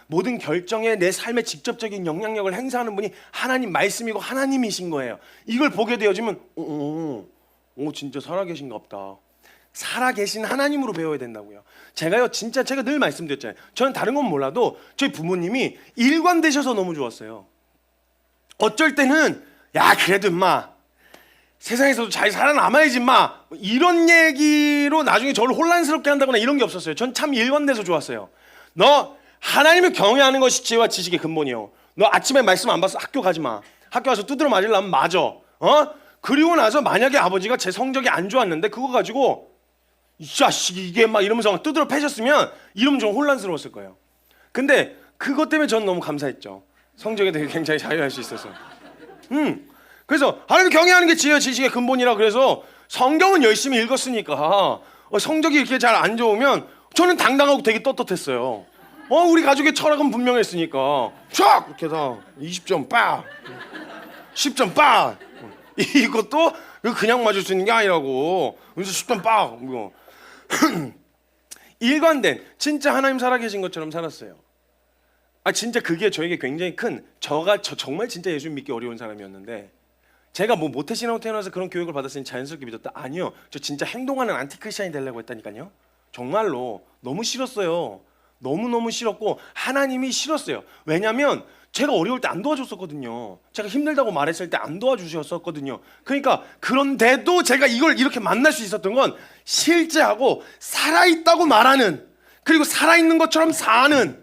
모든 결정에 내 삶에 직접적인 영향력을 행사하는 분이 하나님 말씀이고 하나님이신 거예요. 이걸 보게 되어지면 진짜 살아계신가 보다. 살아계신 하나님으로 배워야 된다고요. 제가 늘 말씀드렸잖아요. 저는 다른 건 몰라도 저희 부모님이 일관되셔서 너무 좋았어요. 어쩔 때는 그래도 임마 세상에서도 잘 살아남아야지 임마 이런 얘기로 나중에 저를 혼란스럽게 한다거나 이런 게 없었어요. 전 참 일관돼서 좋았어요. 너 하나님을 경외하는 것이 지혜와 지식의 근본이요. 너 아침에 말씀 안 봐서 학교 가지 마. 학교 가서 두드러 맞으려면 맞아. 그리고 나서 만약에 아버지가 제 성적이 안 좋았는데 그거 가지고 이 자식 이게 막 이러면서 막 두드러 패셨으면 이러면 좀 혼란스러웠을 거예요. 근데 그것 때문에 전 너무 감사했죠. 성적에 되게 굉장히 자유할 수 있어서. 그래서 하나님 경외하는 게 지혜와 지식의 근본이라 그래서 성경은 열심히 읽었으니까 성적이 이렇게 잘 안 좋으면 저는 당당하고 되게 떳떳했어요. 우리 가족의 철학은 분명했으니까 쫙 이렇게 다 20점 빡 10점 빡 이것도 그냥 맞을 수 있는 게 아니라고 그래서 10점 빡 일관된 진짜 하나님 살아계신 것처럼 살았어요. 진짜 그게 저에게 굉장히 큰 저 정말 진짜 예수 믿기 어려운 사람이었는데 제가 뭐 모태신앙으로 태어나서 그런 교육을 받았으니 자연스럽게 믿었다? 아니요. 저 진짜 행동하는 안티크리스찬이 되려고 했다니까요. 정말로 너무 싫었어요. 너무너무 싫었고 하나님이 싫었어요. 왜냐하면 제가 어려울 때 안 도와줬었거든요. 제가 힘들다고 말했을 때 안 도와주셨었거든요. 그러니까 그런데도 제가 이걸 이렇게 만날 수 있었던 건 실제하고 살아있다고 말하는 그리고 살아있는 것처럼 사는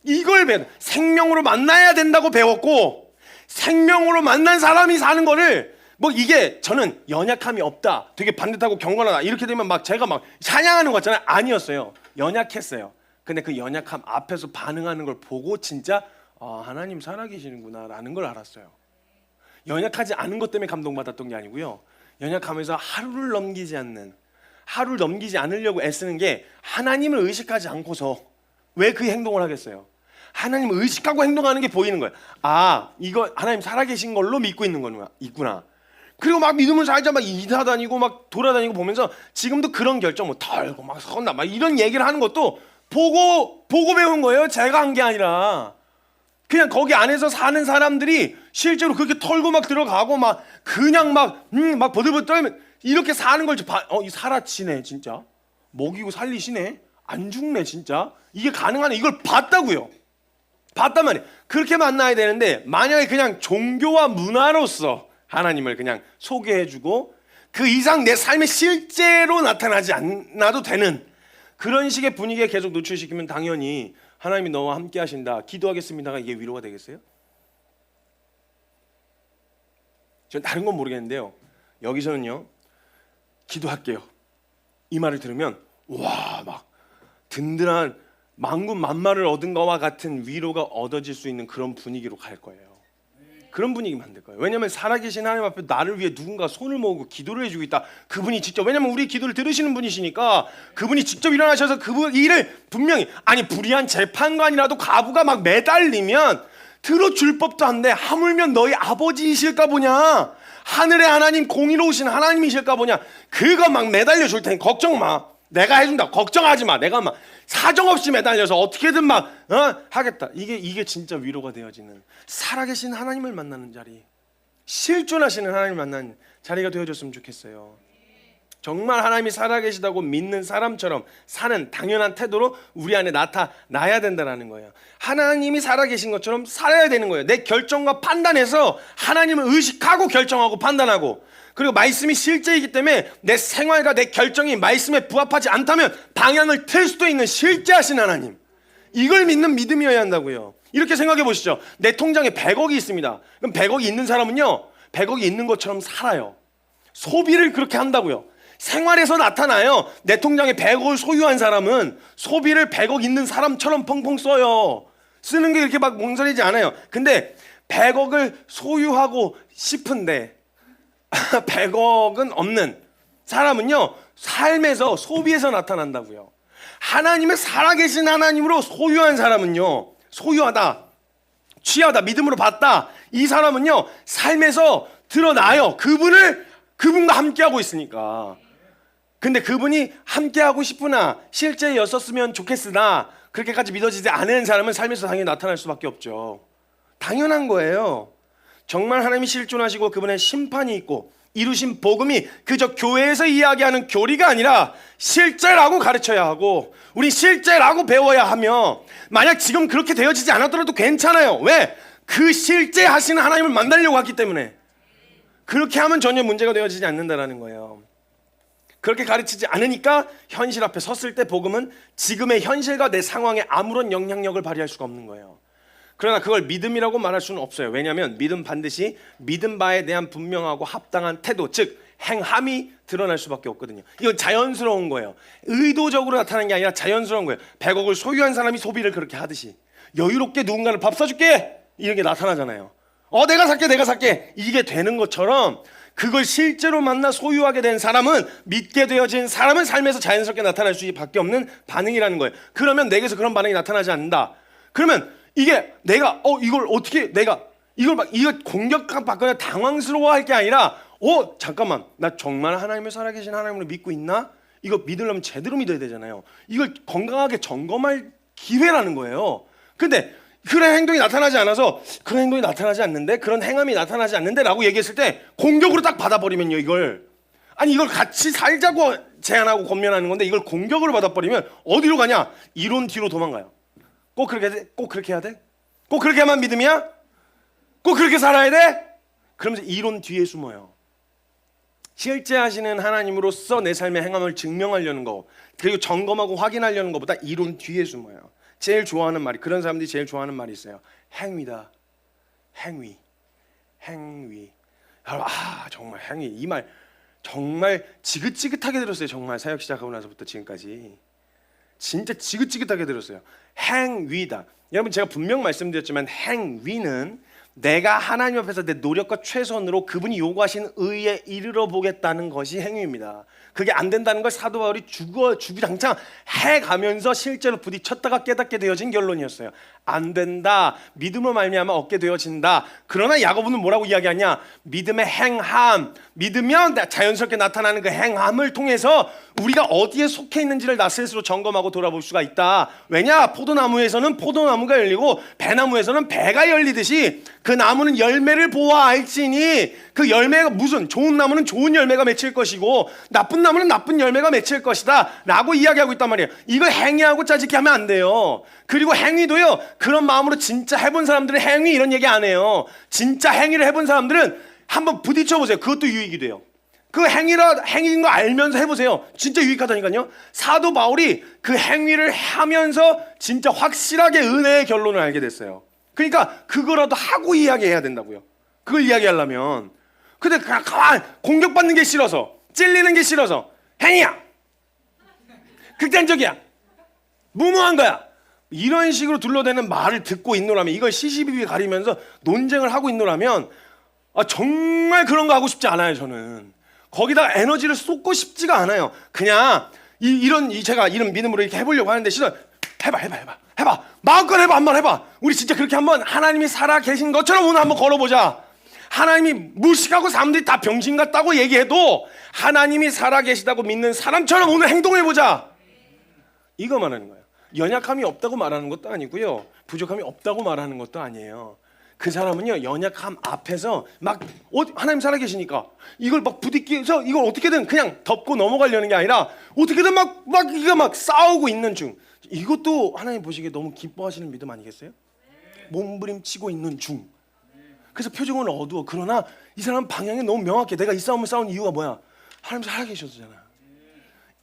이걸 생명으로 만나야 된다고 배웠고 생명으로 만난 사람이 사는 거를 이게 저는 연약함이 없다 되게 반듯하고 경건하다 이렇게 되면 제가 찬양하는 거 같잖아요. 아니었어요. 연약했어요. 근데 그 연약함 앞에서 반응하는 걸 보고 진짜 하나님 살아계시는구나 라는 걸 알았어요. 연약하지 않은 것 때문에 감동받았던 게 아니고요. 연약하면서 하루를 넘기지 않는 하루를 넘기지 않으려고 애쓰는 게 하나님을 의식하지 않고서 왜 그 행동을 하겠어요? 하나님을 의식하고 행동하는 게 보이는 거예요. 아, 이거 하나님 살아계신 걸로 믿고 있는 거구나, 있구나. 그리고 막 믿음을 살자 막 이사 다니고 막 돌아다니고 보면서 지금도 그런 결정 뭐 털고 막 선다 막 이런 얘기를 하는 것도 보고 배운 거예요. 제가 한 게 아니라 그냥 거기 안에서 사는 사람들이 실제로 그렇게 털고 막 들어가고 막 그냥 막 버들버들 떨면 이렇게 사는 걸 살아치네 진짜. 먹이고 살리시네. 안 죽네 진짜. 이게 가능하네. 이걸 봤다고요. 봤단 말이에요. 그렇게 만나야 되는데 만약에 그냥 종교와 문화로서 하나님을 그냥 소개해주고 그 이상 내 삶에 실제로 나타나지 않아도 되는 그런 식의 분위기에 계속 노출시키면 당연히 하나님이 너와 함께 하신다, 기도하겠습니다가 이게 위로가 되겠어요? 전 다른 건 모르겠는데요, 여기서는요 기도할게요 이 말을 들으면 와 막 든든한 만군 만마를 얻은 것과 같은 위로가 얻어질 수 있는 그런 분위기로 갈 거예요. 그런 분위기 만들 거예요. 왜냐하면 살아계신 하나님 앞에 나를 위해 누군가 손을 모으고 기도를 해주고 있다. 그분이 직접, 왜냐하면 우리 기도를 들으시는 분이시니까 그분이 직접 일어나셔서 그분 일을 분명히, 아니 불의한 재판관이라도 가부가 막 매달리면 들어줄 법도 한데 하물며 너희 아버지이실까 보냐, 하늘의 하나님 공의로우신 하나님이실까 보냐, 그거 막 매달려 줄 테니 걱정 마. 내가 해준다. 걱정하지 마. 내가 막 사정없이 매달려서 어떻게든 막 하겠다. 이게 진짜 위로가 되어지는, 살아계신 하나님을 만나는 자리, 실존하시는 하나님을 만나는 자리가 되어줬으면 좋겠어요. 정말 하나님이 살아계시다고 믿는 사람처럼 사는 당연한 태도로 우리 안에 나타나야 된다는 거예요. 하나님이 살아계신 것처럼 살아야 되는 거예요. 내 결정과 판단에서 하나님을 의식하고 결정하고 판단하고, 그리고 말씀이 실제이기 때문에 내 생활과 내 결정이 말씀에 부합하지 않다면 방향을 틀 수도 있는 실제하신 하나님, 이걸 믿는 믿음이어야 한다고요. 이렇게 생각해 보시죠. 내 통장에 100억이 있습니다. 그럼 100억이 있는 사람은요 100억이 있는 것처럼 살아요. 소비를 그렇게 한다고요. 생활에서 나타나요. 내 통장에 100억을 소유한 사람은 소비를 100억 있는 사람처럼 펑펑 써요. 쓰는 게 이렇게 막 몽설이지 않아요. 근데 100억을 소유하고 싶은데 100억은 없는 사람은요 삶에서 소비에서 나타난다고요. 하나님의 살아계신 하나님으로 소유한 사람은요, 소유하다, 취하다, 믿음으로 봤다, 이 사람은요 삶에서 드러나요. 그분과 함께하고 있으니까. 근데 그분이 함께하고 싶으나 실제였었으면 좋겠으나 그렇게까지 믿어지지 않은 사람은 삶에서 당연히 나타날 수밖에 없죠. 당연한 거예요. 정말 하나님이 실존하시고 그분의 심판이 있고 이루신 복음이 그저 교회에서 이야기하는 교리가 아니라 실제라고 가르쳐야 하고 우리 실제라고 배워야 하며, 만약 지금 그렇게 되어지지 않았더라도 괜찮아요. 왜? 그 실제 하시는 하나님을 만나려고 하기 때문에. 그렇게 하면 전혀 문제가 되어지지 않는다는 거예요. 그렇게 가르치지 않으니까 현실 앞에 섰을 때 복음은 지금의 현실과 내 상황에 아무런 영향력을 발휘할 수가 없는 거예요. 그러나 그걸 믿음이라고 말할 수는 없어요. 왜냐하면 믿음 반드시 믿은 바에 대한 분명하고 합당한 태도, 즉 행함이 드러날 수밖에 없거든요. 이건 자연스러운 거예요. 의도적으로 나타나는 게 아니라 자연스러운 거예요. 100억을 소유한 사람이 소비를 그렇게 하듯이 여유롭게 누군가를 밥 사줄게 이런 게 나타나잖아요. 내가 살게 이게 되는 것처럼 그걸 실제로 만나 소유하게 된 사람은, 믿게 되어진 사람은 삶에서 자연스럽게 나타날 수밖에 없는 반응이라는 거예요. 그러면 내게서 그런 반응이 나타나지 않는다. 그러면 이게 내가 이걸 어떻게 내가 이걸 공격받거나 당황스러워할 게 아니라 잠깐만, 나 정말 하나님을 살아계신 하나님으로 믿고 있나? 이거 믿으려면 제대로 믿어야 되잖아요. 이걸 건강하게 점검할 기회라는 거예요. 근데 그런 행동이 나타나지 않아서, 그런 행동이 나타나지 않는데, 그런 행함이 나타나지 않는데 라고 얘기했을 때 공격으로 딱 받아버리면요, 이걸 같이 살자고 제안하고 권면하는 건데 이걸 공격으로 받아버리면 어디로 가냐? 이론 뒤로 도망가요. 꼭 그렇게 돼? 꼭 그렇게 해야 돼? 꼭 그렇게 하면 믿음이야? 꼭 그렇게 살아야 돼? 그러면서 이론 뒤에 숨어요. 실제 하시는 하나님으로서 내 삶의 행함을 증명하려는 거, 그리고 점검하고 확인하려는 것보다 이론 뒤에 숨어요. 제일 좋아하는 말이, 그런 사람들이 제일 좋아하는 말이 있어요. 행위다. 행위. 여러분, 정말 행위, 이 말 정말 지긋지긋하게 들었어요. 정말 사역 시작하고 나서부터 지금까지 진짜 지긋지긋하게 들었어요. 행위다. 여러분, 제가 분명 말씀드렸지만 행위는 내가 하나님 앞에서 내 노력과 최선으로 그분이 요구하신 의에 이르러 보겠다는 것이 행위입니다. 그게 안 된다는 걸 사도 바울이 주구장창 해가면서 실제로 부딪혔다가 깨닫게 되어진 결론이었어요. 안 된다. 믿음으로 말미암아 얻게 되어진다. 그러나 야고보는 뭐라고 이야기하냐? 믿음의 행함, 믿으면 자연스럽게 나타나는 그 행함을 통해서 우리가 어디에 속해 있는지를 나 스스로 점검하고 돌아볼 수가 있다. 왜냐? 포도나무에서는 포도나무가 열리고 배나무에서는 배가 열리듯이 그 나무는 열매를 보아 알지니 그 열매가 무슨 좋은 나무는 좋은 열매가 맺힐 것이고 나쁜 나무는 나쁜 열매가 맺힐 것이다 라고 이야기하고 있단 말이에요. 이거 행위하고 짜집기 하면 안 돼요. 그리고 행위도요, 그런 마음으로 진짜 해본 사람들은 행위 이런 얘기 안 해요. 진짜 행위를 해본 사람들은 한번 부딪혀 보세요. 그것도 유익이 돼요. 그 행위인 거 알면서 해보세요. 진짜 유익하다니까요. 사도 바울이 그 행위를 하면서 진짜 확실하게 은혜의 결론을 알게 됐어요. 그러니까 그거라도 하고 이야기해야 된다고요. 그걸 이야기하려면. 근데 그냥 가만 공격받는 게 싫어서, 찔리는 게 싫어서 행위야, 극단적이야, 무모한 거야, 이런 식으로 둘러대는 말을 듣고 있노라면, 이걸 시시비비 가리면서 논쟁을 하고 있노라면 정말 그런 거 하고 싶지 않아요. 저는 거기다 에너지를 쏟고 싶지가 않아요. 그냥 제가 이런 믿음으로 이렇게 해보려고 하는데 해봐 마음껏 해봐. 한번 해봐. 우리 진짜 그렇게 한번 하나님이 살아 계신 것처럼 오늘 한번 걸어보자. 하나님이 무식하고 사람들이 다 병신 같다고 얘기해도 하나님이 살아 계시다고 믿는 사람처럼 오늘 행동해보자. 이거 말하는 거예요. 연약함이 없다고 말하는 것도 아니고요, 부족함이 없다고 말하는 것도 아니에요. 그 사람은요, 연약함 앞에서 막 하나님 살아 계시니까 이걸 막 부딪혀서 이걸 어떻게든 그냥 덮고 넘어가려는 게 아니라 어떻게든 막 싸우고 있는 중. 이것도 하나님 보시기에 너무 기뻐하시는 믿음 아니겠어요? 몸부림치고 있는 중. 그래서 표정은 어두워. 그러나 이 사람 방향이 너무 명확해. 내가 이 싸움을 싸운 이유가 뭐야? 하나님 살아 계셨잖아.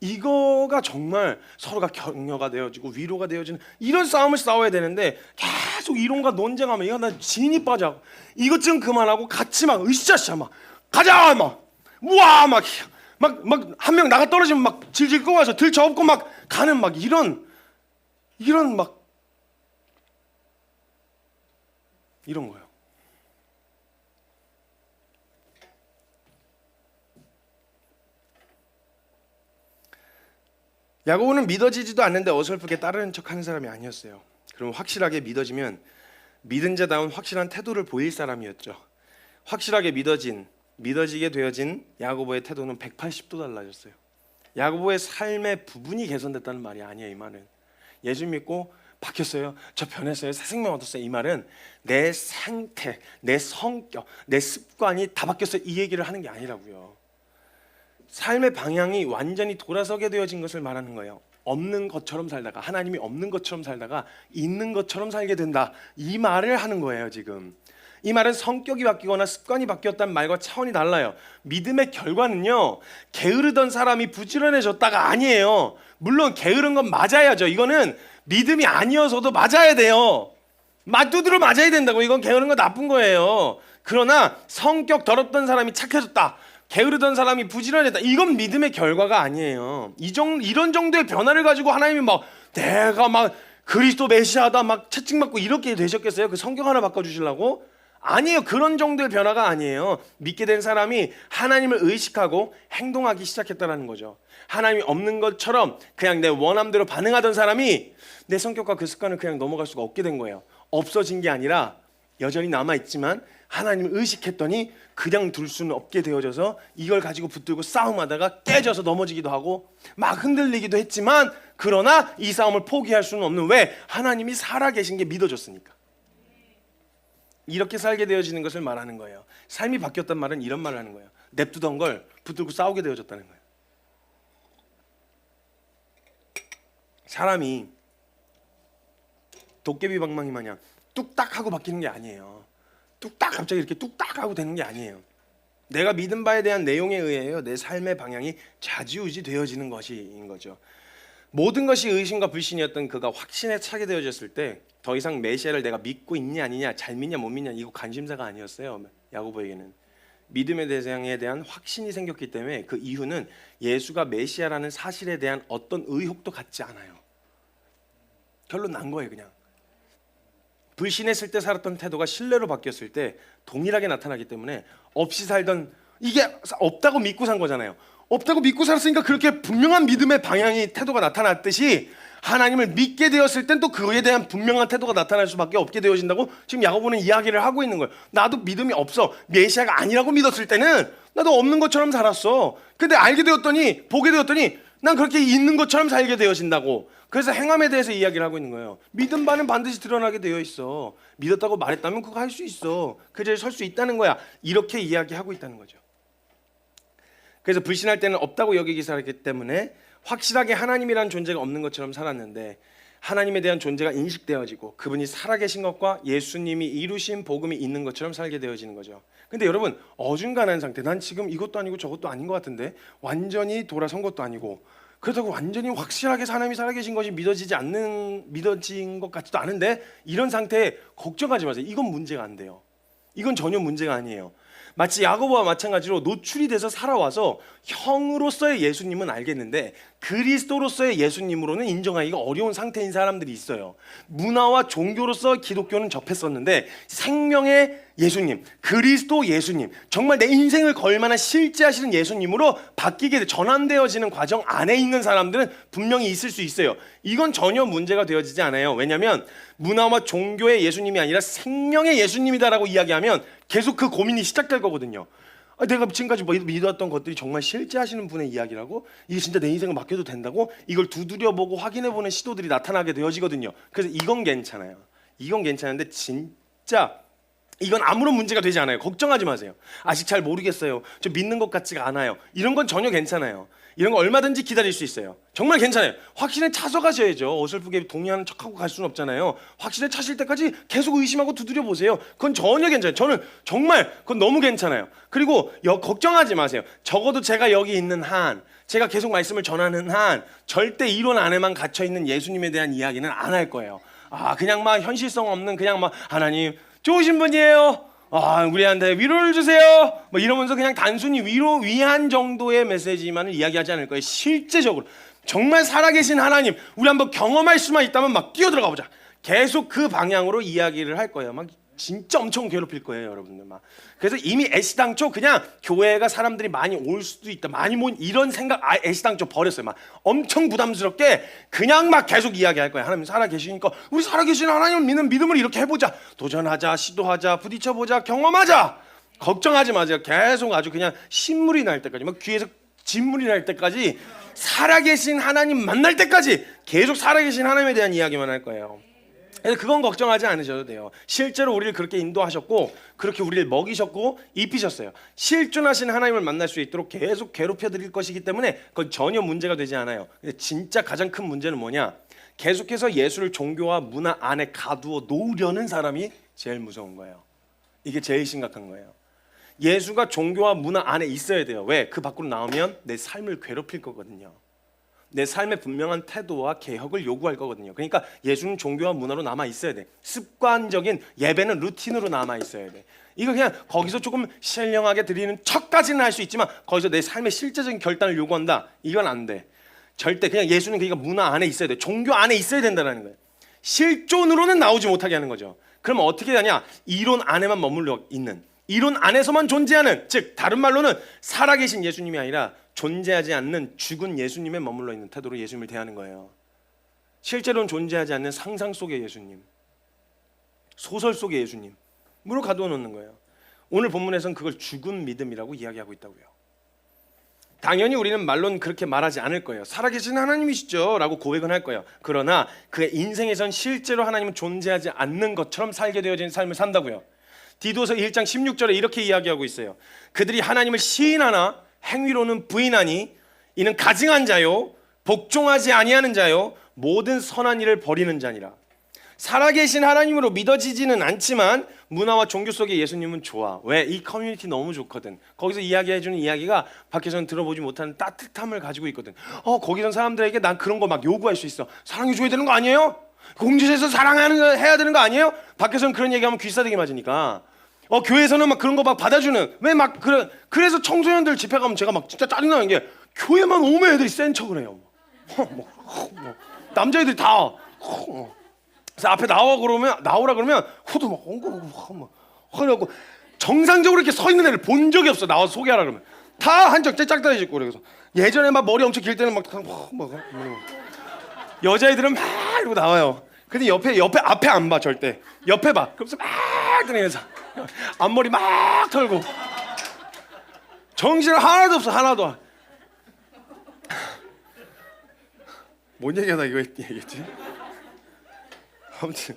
이거가 정말 서로가 격려가 되어지고 위로가 되어지는 이런 싸움을 싸워야 되는데, 계속 이론과 논쟁하면 이거 나 진이 빠져. 이것 좀 그만하고 같이 막 으쌰으쌰 막 가자 막 우와 막 한 명 나가 떨어지면 막 질질 끌어와서 들쳐업고 막 가는 막 이런 막 이런 거예요. 야고보는 믿어지지도 않는데 어설프게 따르는 척하는 사람이 아니었어요. 그럼 확실하게 믿어지면 믿은 자다운 확실한 태도를 보일 사람이었죠. 확실하게 믿어지게 되어진 야고보의 태도는 180도 달라졌어요. 야고보의 삶의 부분이 개선됐다는 말이 아니에요. 이 말은 예수 믿고 바뀌었어요, 저 변했어요, 새 생명 얻었어요, 이 말은 내 상태, 내 성격, 내 습관이 다 바뀌었어요, 이 얘기를 하는 게 아니라고요. 삶의 방향이 완전히 돌아서게 되어진 것을 말하는 거예요. 없는 것처럼 살다가, 하나님이 없는 것처럼 살다가 있는 것처럼 살게 된다, 이 말을 하는 거예요. 지금 이 말은 성격이 바뀌거나 습관이 바뀌었다는 말과 차원이 달라요. 믿음의 결과는요, 게으르던 사람이 부지런해졌다가 아니에요. 물론 게으른 건 맞아야죠. 이거는 믿음이 아니어서도 맞아야 돼요. 맞두드러 맞아야 된다고. 이건 게으른 거 나쁜 거예요. 그러나 성격 더럽던 사람이 착해졌다, 게으르던 사람이 부지런했다, 이건 믿음의 결과가 아니에요. 이런 정도의 변화를 가지고 하나님이 막 내가 막 그리스도 메시아다 막 채찍맞고 이렇게 되셨겠어요? 그 성경 하나 바꿔주시려고? 아니에요. 그런 정도의 변화가 아니에요. 믿게 된 사람이 하나님을 의식하고 행동하기 시작했다는 거죠. 하나님이 없는 것처럼 그냥 내 원함대로 반응하던 사람이 내 성격과 그 습관을 그냥 넘어갈 수가 없게 된 거예요. 없어진 게 아니라 여전히 남아있지만 하나님을 의식했더니 그냥 둘 수는 없게 되어져서 이걸 가지고 붙들고 싸움하다가 깨져서 넘어지기도 하고 막 흔들리기도 했지만, 그러나 이 싸움을 포기할 수는 없는, 왜? 하나님이 살아계신 게 믿어졌으니까. 이렇게 살게 되어지는 것을 말하는 거예요. 삶이 바뀌었단 말은 이런 말을 하는 거예요. 냅두던 걸 붙들고 싸우게 되어졌다는 거예요. 사람이 도깨비 방망이 마냥 뚝딱 하고 바뀌는 게 아니에요. 뚝딱 갑자기 이렇게 뚝딱 하고 되는 게 아니에요. 내가 믿은 바에 대한 내용에 의해요, 내 삶의 방향이 좌지우지 되어지는 것인 거죠. 모든 것이 의심과 불신이었던 그가 확신에 차게 되어졌을 때 더 이상 메시아를 내가 믿고 있냐 아니냐, 잘 믿냐 못 믿냐, 이거 관심사가 아니었어요. 야고보에게는 믿음의 대상에 대한 확신이 생겼기 때문에 그 이후는 예수가 메시아라는 사실에 대한 어떤 의혹도 갖지 않아요. 결론 난 거예요. 그냥 불신했을 때 살았던 태도가 신뢰로 바뀌었을 때 동일하게 나타나기 때문에 없이 살던, 이게 없다고 믿고 산 거잖아요. 없다고 믿고 살았으니까 그렇게 분명한 믿음의 방향이, 태도가 나타났듯이 하나님을 믿게 되었을 땐 또 그거에 대한 분명한 태도가 나타날 수밖에 없게 되어진다고 지금 야고보는 이야기를 하고 있는 거예요. 나도 믿음이 없어, 메시아가 아니라고 믿었을 때는 나도 없는 것처럼 살았어. 근데 알게 되었더니, 보게 되었더니 난 그렇게 있는 것처럼 살게 되어진다고. 그래서 행함에 대해서 이야기를 하고 있는 거예요. 믿음 바는 반드시 드러나게 되어 있어. 믿었다고 말했다면 그거 할 수 있어. 그 자리에 설 수 있다는 거야. 이렇게 이야기하고 있다는 거죠. 그래서 불신할 때는 없다고 여기기 살았기 때문에 확실하게 하나님이라는 존재가 없는 것처럼 살았는데, 하나님에 대한 존재가 인식되어지고 그분이 살아계신 것과 예수님이 이루신 복음이 있는 것처럼 살게 되어지는 거죠. 근데 여러분, 어중간한 상태, 난 지금 이것도 아니고 저것도 아닌 것 같은데, 완전히 돌아선 것도 아니고, 그렇다고 완전히 확실하게 하나님이 살아계신 것이 믿어진 것 같지도 않은데, 이런 상태에 걱정하지 마세요. 이건 문제가 안 돼요. 이건 전혀 문제가 아니에요. 마치 야고보와 마찬가지로 노출이 돼서 살아와서 형으로서의 예수님은 알겠는데 그리스도로서의 예수님으로는 인정하기가 어려운 상태인 사람들이 있어요. 문화와 종교로서 기독교는 접했었는데 생명의 예수님, 그리스도 예수님, 정말 내 인생을 걸 만한 실제 하시는 예수님으로 바뀌게 전환되어지는 과정 안에 있는 사람들은 분명히 있을 수 있어요. 이건 전혀 문제가 되어지지 않아요. 왜냐하면 문화와 종교의 예수님이 아니라 생명의 예수님이다라고 이야기하면 계속 그 고민이 시작될 거거든요. 내가 지금까지 믿었던 것들이 정말 실제 하시는 분의 이야기라고? 이게 진짜 내 인생을 맡겨도 된다고? 이걸 두드려보고 확인해보는 시도들이 나타나게 되어지거든요. 그래서 이건 괜찮아요. 이건 괜찮은데 진짜 이건 아무런 문제가 되지 않아요. 걱정하지 마세요. 아직 잘 모르겠어요. 저 믿는 것 같지가 않아요. 이런 건 전혀 괜찮아요. 이런 거 얼마든지 기다릴 수 있어요. 정말 괜찮아요. 확신에 차서 가셔야죠. 어설프게 동의하는 척하고 갈 수는 없잖아요. 확신에 차실 때까지 계속 의심하고 두드려 보세요. 그건 전혀 괜찮아요. 저는 정말 그건 너무 괜찮아요. 그리고 걱정하지 마세요. 적어도 제가 여기 있는 한, 제가 계속 말씀을 전하는 한 절대 이론 안에만 갇혀 있는 예수님에 대한 이야기는 안 할 거예요. 그냥 막 현실성 없는, 그냥 막 하나님 좋으신 분이에요, 우리한테 위로를 주세요, 뭐 이러면서 그냥 단순히 위한 정도의 메시지만을 이야기하지 않을 거예요. 실제적으로 정말 살아계신 하나님, 우리 한번 경험할 수만 있다면 막 뛰어들어가 보자. 계속 그 방향으로 이야기를 할 거예요. 막 진짜 엄청 괴롭힐 거예요, 여러분들. 막 그래서 이미 애시당초 그냥 교회가 사람들이 많이 올 수도 있다, 많이 모인 이런 생각 애시당초 버렸어요. 막 엄청 부담스럽게 그냥 막 계속 이야기할 거예요. 하나님 살아계시니까 우리 살아계신 하나님을 믿는 믿음을 이렇게 해보자, 도전하자, 시도하자, 부딪혀보자, 경험하자. 걱정하지 마세요. 계속 아주 그냥 신물이 날 때까지, 막 귀에서 진물이 날 때까지, 살아계신 하나님 만날 때까지 계속 살아계신 하나님에 대한 이야기만 할 거예요. 그래서 그건 걱정하지 않으셔도 돼요. 실제로 우리를 그렇게 인도하셨고 그렇게 우리를 먹이셨고 입히셨어요. 실존하신 하나님을 만날 수 있도록 계속 괴롭혀 드릴 것이기 때문에 그건 전혀 문제가 되지 않아요. 근데 진짜 가장 큰 문제는 뭐냐? 계속해서 예수를 종교와 문화 안에 가두어 놓으려는 사람이 제일 무서운 거예요. 이게 제일 심각한 거예요. 예수가 종교와 문화 안에 있어야 돼요. 왜? 그 밖으로 나오면 내 삶을 괴롭힐 거거든요. 내 삶의 분명한 태도와 개혁을 요구할 거거든요. 그러니까 예수는 종교와 문화로 남아 있어야 돼. 습관적인 예배는 루틴으로 남아 있어야 돼. 이거 그냥 거기서 조금 신령하게 드리는 척까지는 할 수 있지만 거기서 내 삶의 실제적인 결단을 요구한다, 이건 안 돼. 절대. 그냥 예수는 그러니까 문화 안에 있어야 돼. 종교 안에 있어야 된다는 거예요. 실존으로는 나오지 못하게 하는 거죠. 그러면 어떻게 되냐? 이론 안에만 머물러 있는, 이론 안에서만 존재하는, 즉 다른 말로는 살아계신 예수님이 아니라 존재하지 않는 죽은 예수님에 머물러 있는 태도로 예수님을 대하는 거예요. 실제로는 존재하지 않는 상상 속의 예수님, 소설 속의 예수님으로 가두어 놓는 거예요. 오늘 본문에서는 그걸 죽은 믿음이라고 이야기하고 있다고요. 당연히 우리는 말로는 그렇게 말하지 않을 거예요. 살아계신 하나님이시죠 라고 고백은 할 거예요. 그러나 그의 인생에선 실제로 하나님은 존재하지 않는 것처럼 살게 되어진 삶을 산다고요. 디도서 1장 16절에 이렇게 이야기하고 있어요. 그들이 하나님을 시인하나 행위로는 부인하니 이는 가증한 자요 복종하지 아니하는 자요 모든 선한 일을 버리는 자니라. 살아계신 하나님으로 믿어지지는 않지만 문화와 종교 속의 예수님은 좋아. 왜? 이 커뮤니티 너무 좋거든. 거기서 이야기해주는 이야기가 밖에서는 들어보지 못하는 따뜻함을 가지고 있거든. 거기선 사람들에게 난 그런 거 막 요구할 수 있어. 사랑해줘야 되는 거 아니에요? 공주에서 해야 되는 거 아니에요? 밖에서는 그런 얘기하면 귀싸대기 맞으니까. 교회에서는 막 그런 거 막 받아주는, 왜 막 그래서 청소년들 집회 가면 제가 막 진짜 짜증나는 게 교회만 오면 애들이 센 척을 해요. 남자애들이 다 그래서 앞에 나오라 그러면 호도 막 허려고 정상적으로 이렇게 서 있는 애를 본 적이 없어. 나와서 소개하라 그러면 다 한쪽 짝짝다리짓고. 그래서 예전에 막 머리 엄청 길 때는 막 여자애들은 막 이러고 나와요. 근데 옆에 앞에 안 봐 절대. 옆에 봐. 그러면서 막 들으면서 앞머리 막 털고 정신 하나도 없어. 하나도. 뭔 얘기하다 이거 얘기했지? 아무튼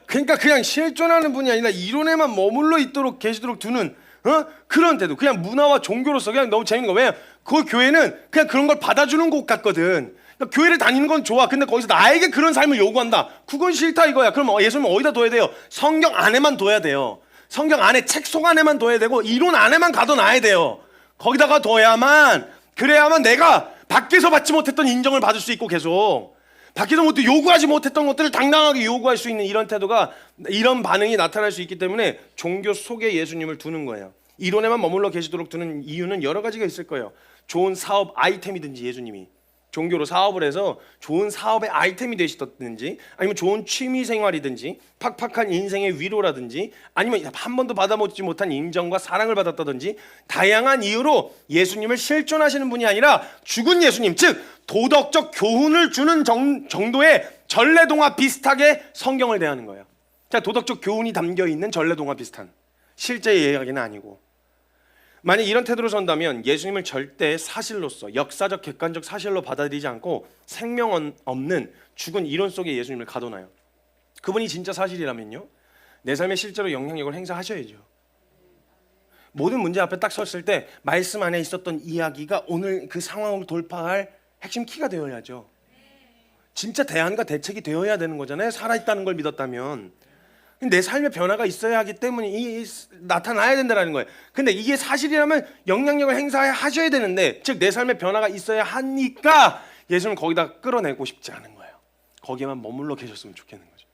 그러니까 그냥 실존하는 분이 아니라 이론에만 머물러 있도록 계시도록 두는 그런 태도. 그냥 문화와 종교로서 그냥 너무 재밌는 거. 왜냐? 그 교회는 그냥 그런 걸 받아주는 곳 같거든. 그러니까 교회를 다니는 건 좋아. 근데 거기서 나에게 그런 삶을 요구한다. 그건 싫다 이거야. 그럼 예수님 어디다 둬야 돼요? 성경 안에만 둬야 돼요. 성경 안에 책 속 안에만 둬야 되고 이론 안에만 가둬놔야 돼요. 거기다가 둬야만, 그래야만 내가 밖에서 받지 못했던 인정을 받을 수 있고 계속 밖에서 요구하지 못했던 것들을 당당하게 요구할 수 있는 이런 태도가, 이런 반응이 나타날 수 있기 때문에 종교 속에 예수님을 두는 거예요. 이론에만 머물러 계시도록 두는 이유는 여러 가지가 있을 거예요. 좋은 사업 아이템이든지, 예수님이 종교로 사업을 해서 좋은 사업의 아이템이 되시든지, 아니면 좋은 취미 생활이든지, 팍팍한 인생의 위로라든지, 아니면 한 번도 받아보지 못한 인정과 사랑을 받았다든지, 다양한 이유로 예수님을 실존하시는 분이 아니라 죽은 예수님, 즉 도덕적 교훈을 주는 정도의 전래동화 비슷하게 성경을 대하는 거예요. 자, 도덕적 교훈이 담겨 있는 전래동화 비슷한, 실제 이야기는 아니고. 만약 이런 태도로 선다면 예수님을 절대 사실로서, 역사적 객관적 사실로 받아들이지 않고 생명 없는 죽은 이론 속에 예수님을 가둬놔요. 그분이 진짜 사실이라면요, 내 삶에 실제로 영향력을 행사하셔야죠. 모든 문제 앞에 딱 섰을 때 말씀 안에 있었던 이야기가 오늘 그 상황을 돌파할 핵심 키가 되어야죠. 진짜 대안과 대책이 되어야 되는 거잖아요. 살아있다는 걸 믿었다면. 내 삶의 변화가 있어야 하기 때문에 나타나야 된다는 거예요. 근데 이게 사실이라면 영향력을 행사하셔야 되는데, 즉 내 삶의 변화가 있어야 하니까 예수님을 거기다 끌어내고 싶지 않은 거예요. 거기에만 머물러 계셨으면 좋겠는 거죠.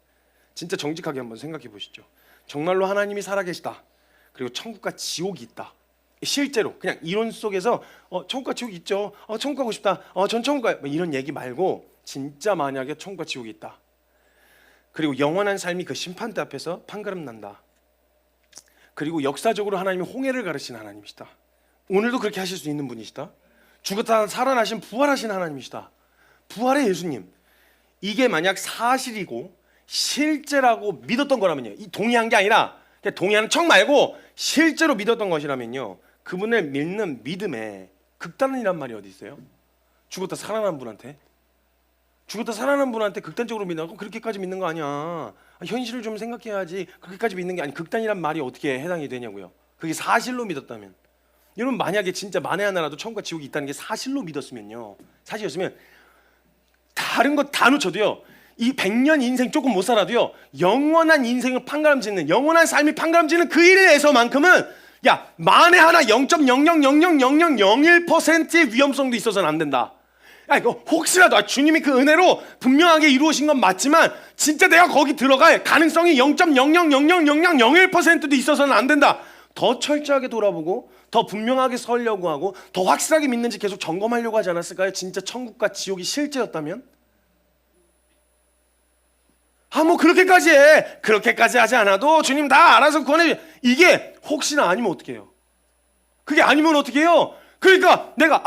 진짜 정직하게 한번 생각해 보시죠. 정말로 하나님이 살아계시다, 그리고 천국과 지옥이 있다, 실제로 그냥 이론 속에서 천국과 지옥이 있죠, 천국 가고 싶다, 전 천국 가요, 뭐 이런 얘기 말고 진짜 만약에 천국과 지옥이 있다, 그리고 영원한 삶이 그 심판대 앞에서 판가름 난다, 그리고 역사적으로 하나님이 홍해를 가르친 하나님이시다, 오늘도 그렇게 하실 수 있는 분이시다, 죽었다 살아나신 부활하신 하나님이시다, 부활의 예수님, 이게 만약 사실이고 실제라고 믿었던 거라면요, 이 동의한 게 아니라 그냥 동의하는 척 말고 실제로 믿었던 것이라면요, 그분을 믿는 믿음에 극단이란 말이 어디 있어요? 죽었다 살아난 분한테 극단적으로 믿는다고? 그렇게까지 믿는 거 아니야. 현실을 좀 생각해야지. 그렇게까지 믿는 게 아니, 극단이란 말이 어떻게 해당이 되냐고요. 그게 사실로 믿었다면. 여러분, 만약에 진짜 만에 하나라도 천국과 지옥이 있다는 게 사실로 믿었으면요, 사실이었으면 다른 거 다 놓쳐도요, 이 100년 인생 조금 못 살아도요, 영원한 인생을 판가름짓는, 영원한 삶이 판가름짓는 그 일에서만큼은 만에 하나 0.000001%의 위험성도 있어서는 안 된다. 이거 혹시라도 주님이 그 은혜로 분명하게 이루어진 건 맞지만 진짜 내가 거기 들어갈 가능성이 0.000001%도 있어서는 안 된다. 더 철저하게 돌아보고 더 분명하게 서려고 하고 더 확실하게 믿는지 계속 점검하려고 하지 않았을까요? 진짜 천국과 지옥이 실제였다면? 뭐 그렇게까지 해. 그렇게까지 하지 않아도 주님 다 알아서 구원해. 이게 혹시나 아니면 어떻게 해요? 그게 아니면 어떻게 해요? 그러니까 내가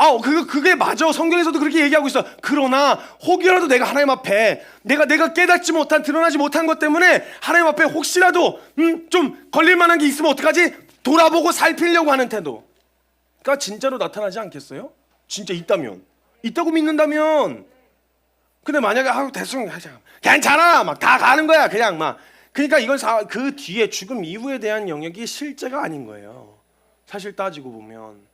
그게 맞아, 성경에서도 그렇게 얘기하고 있어. 그러나 혹이라도 내가 하나님 앞에 내가 깨닫지 못한, 드러나지 못한 것 때문에 하나님 앞에 혹시라도 좀 걸릴 만한 게 있으면 어떡하지? 돌아보고 살피려고 하는 태도가 진짜로 나타나지 않겠어요? 진짜 있다고 믿는다면. 근데 만약에 대충 괜찮아 막 다 가는 거야 그냥 막. 그러니까 이건 그 뒤에 죽음 이후에 대한 영역이 실제가 아닌 거예요. 사실 따지고 보면.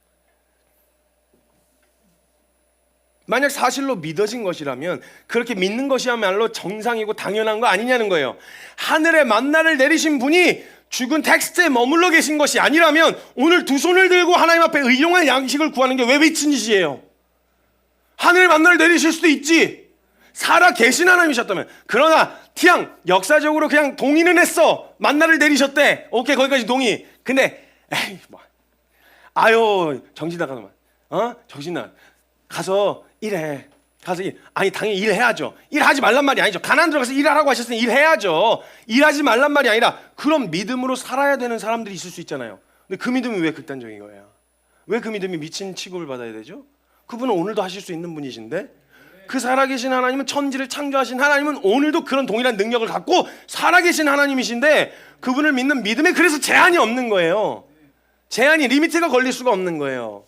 만약 사실로 믿어진 것이라면 그렇게 믿는 것이야말로 정상이고 당연한 거 아니냐는 거예요. 하늘에 만나를 내리신 분이 죽은 텍스트에 머물러 계신 것이 아니라면 오늘 두 손을 들고 하나님 앞에 의용한 양식을 구하는 게 왜 미친 짓이에요? 하늘에 만나를 내리실 수도 있지, 살아 계신 하나님이셨다면. 그러나 역사적으로 그냥 동의는 했어. 만나를 내리셨대. 오케이, 거기까지 동의. 근데 정신 나가더만. 정신 나 가서 일해. 가서 아니 당연히 일해야죠. 일하지 말란 말이 아니죠. 가나안 들어가서 일하라고 하셨으니 일해야죠. 일하지 말란 말이 아니라 그런 믿음으로 살아야 되는 사람들이 있을 수 있잖아요. 근데 그 믿음이 왜 극단적인 거예요? 왜 그 믿음이 미친 취급을 받아야 되죠? 그분은 오늘도 하실 수 있는 분이신데, 그 살아계신 하나님은, 천지를 창조하신 하나님은 오늘도 그런 동일한 능력을 갖고 살아계신 하나님이신데, 그분을 믿는 믿음에 그래서 제한이 없는 거예요. 제한이, 리미트가 걸릴 수가 없는 거예요.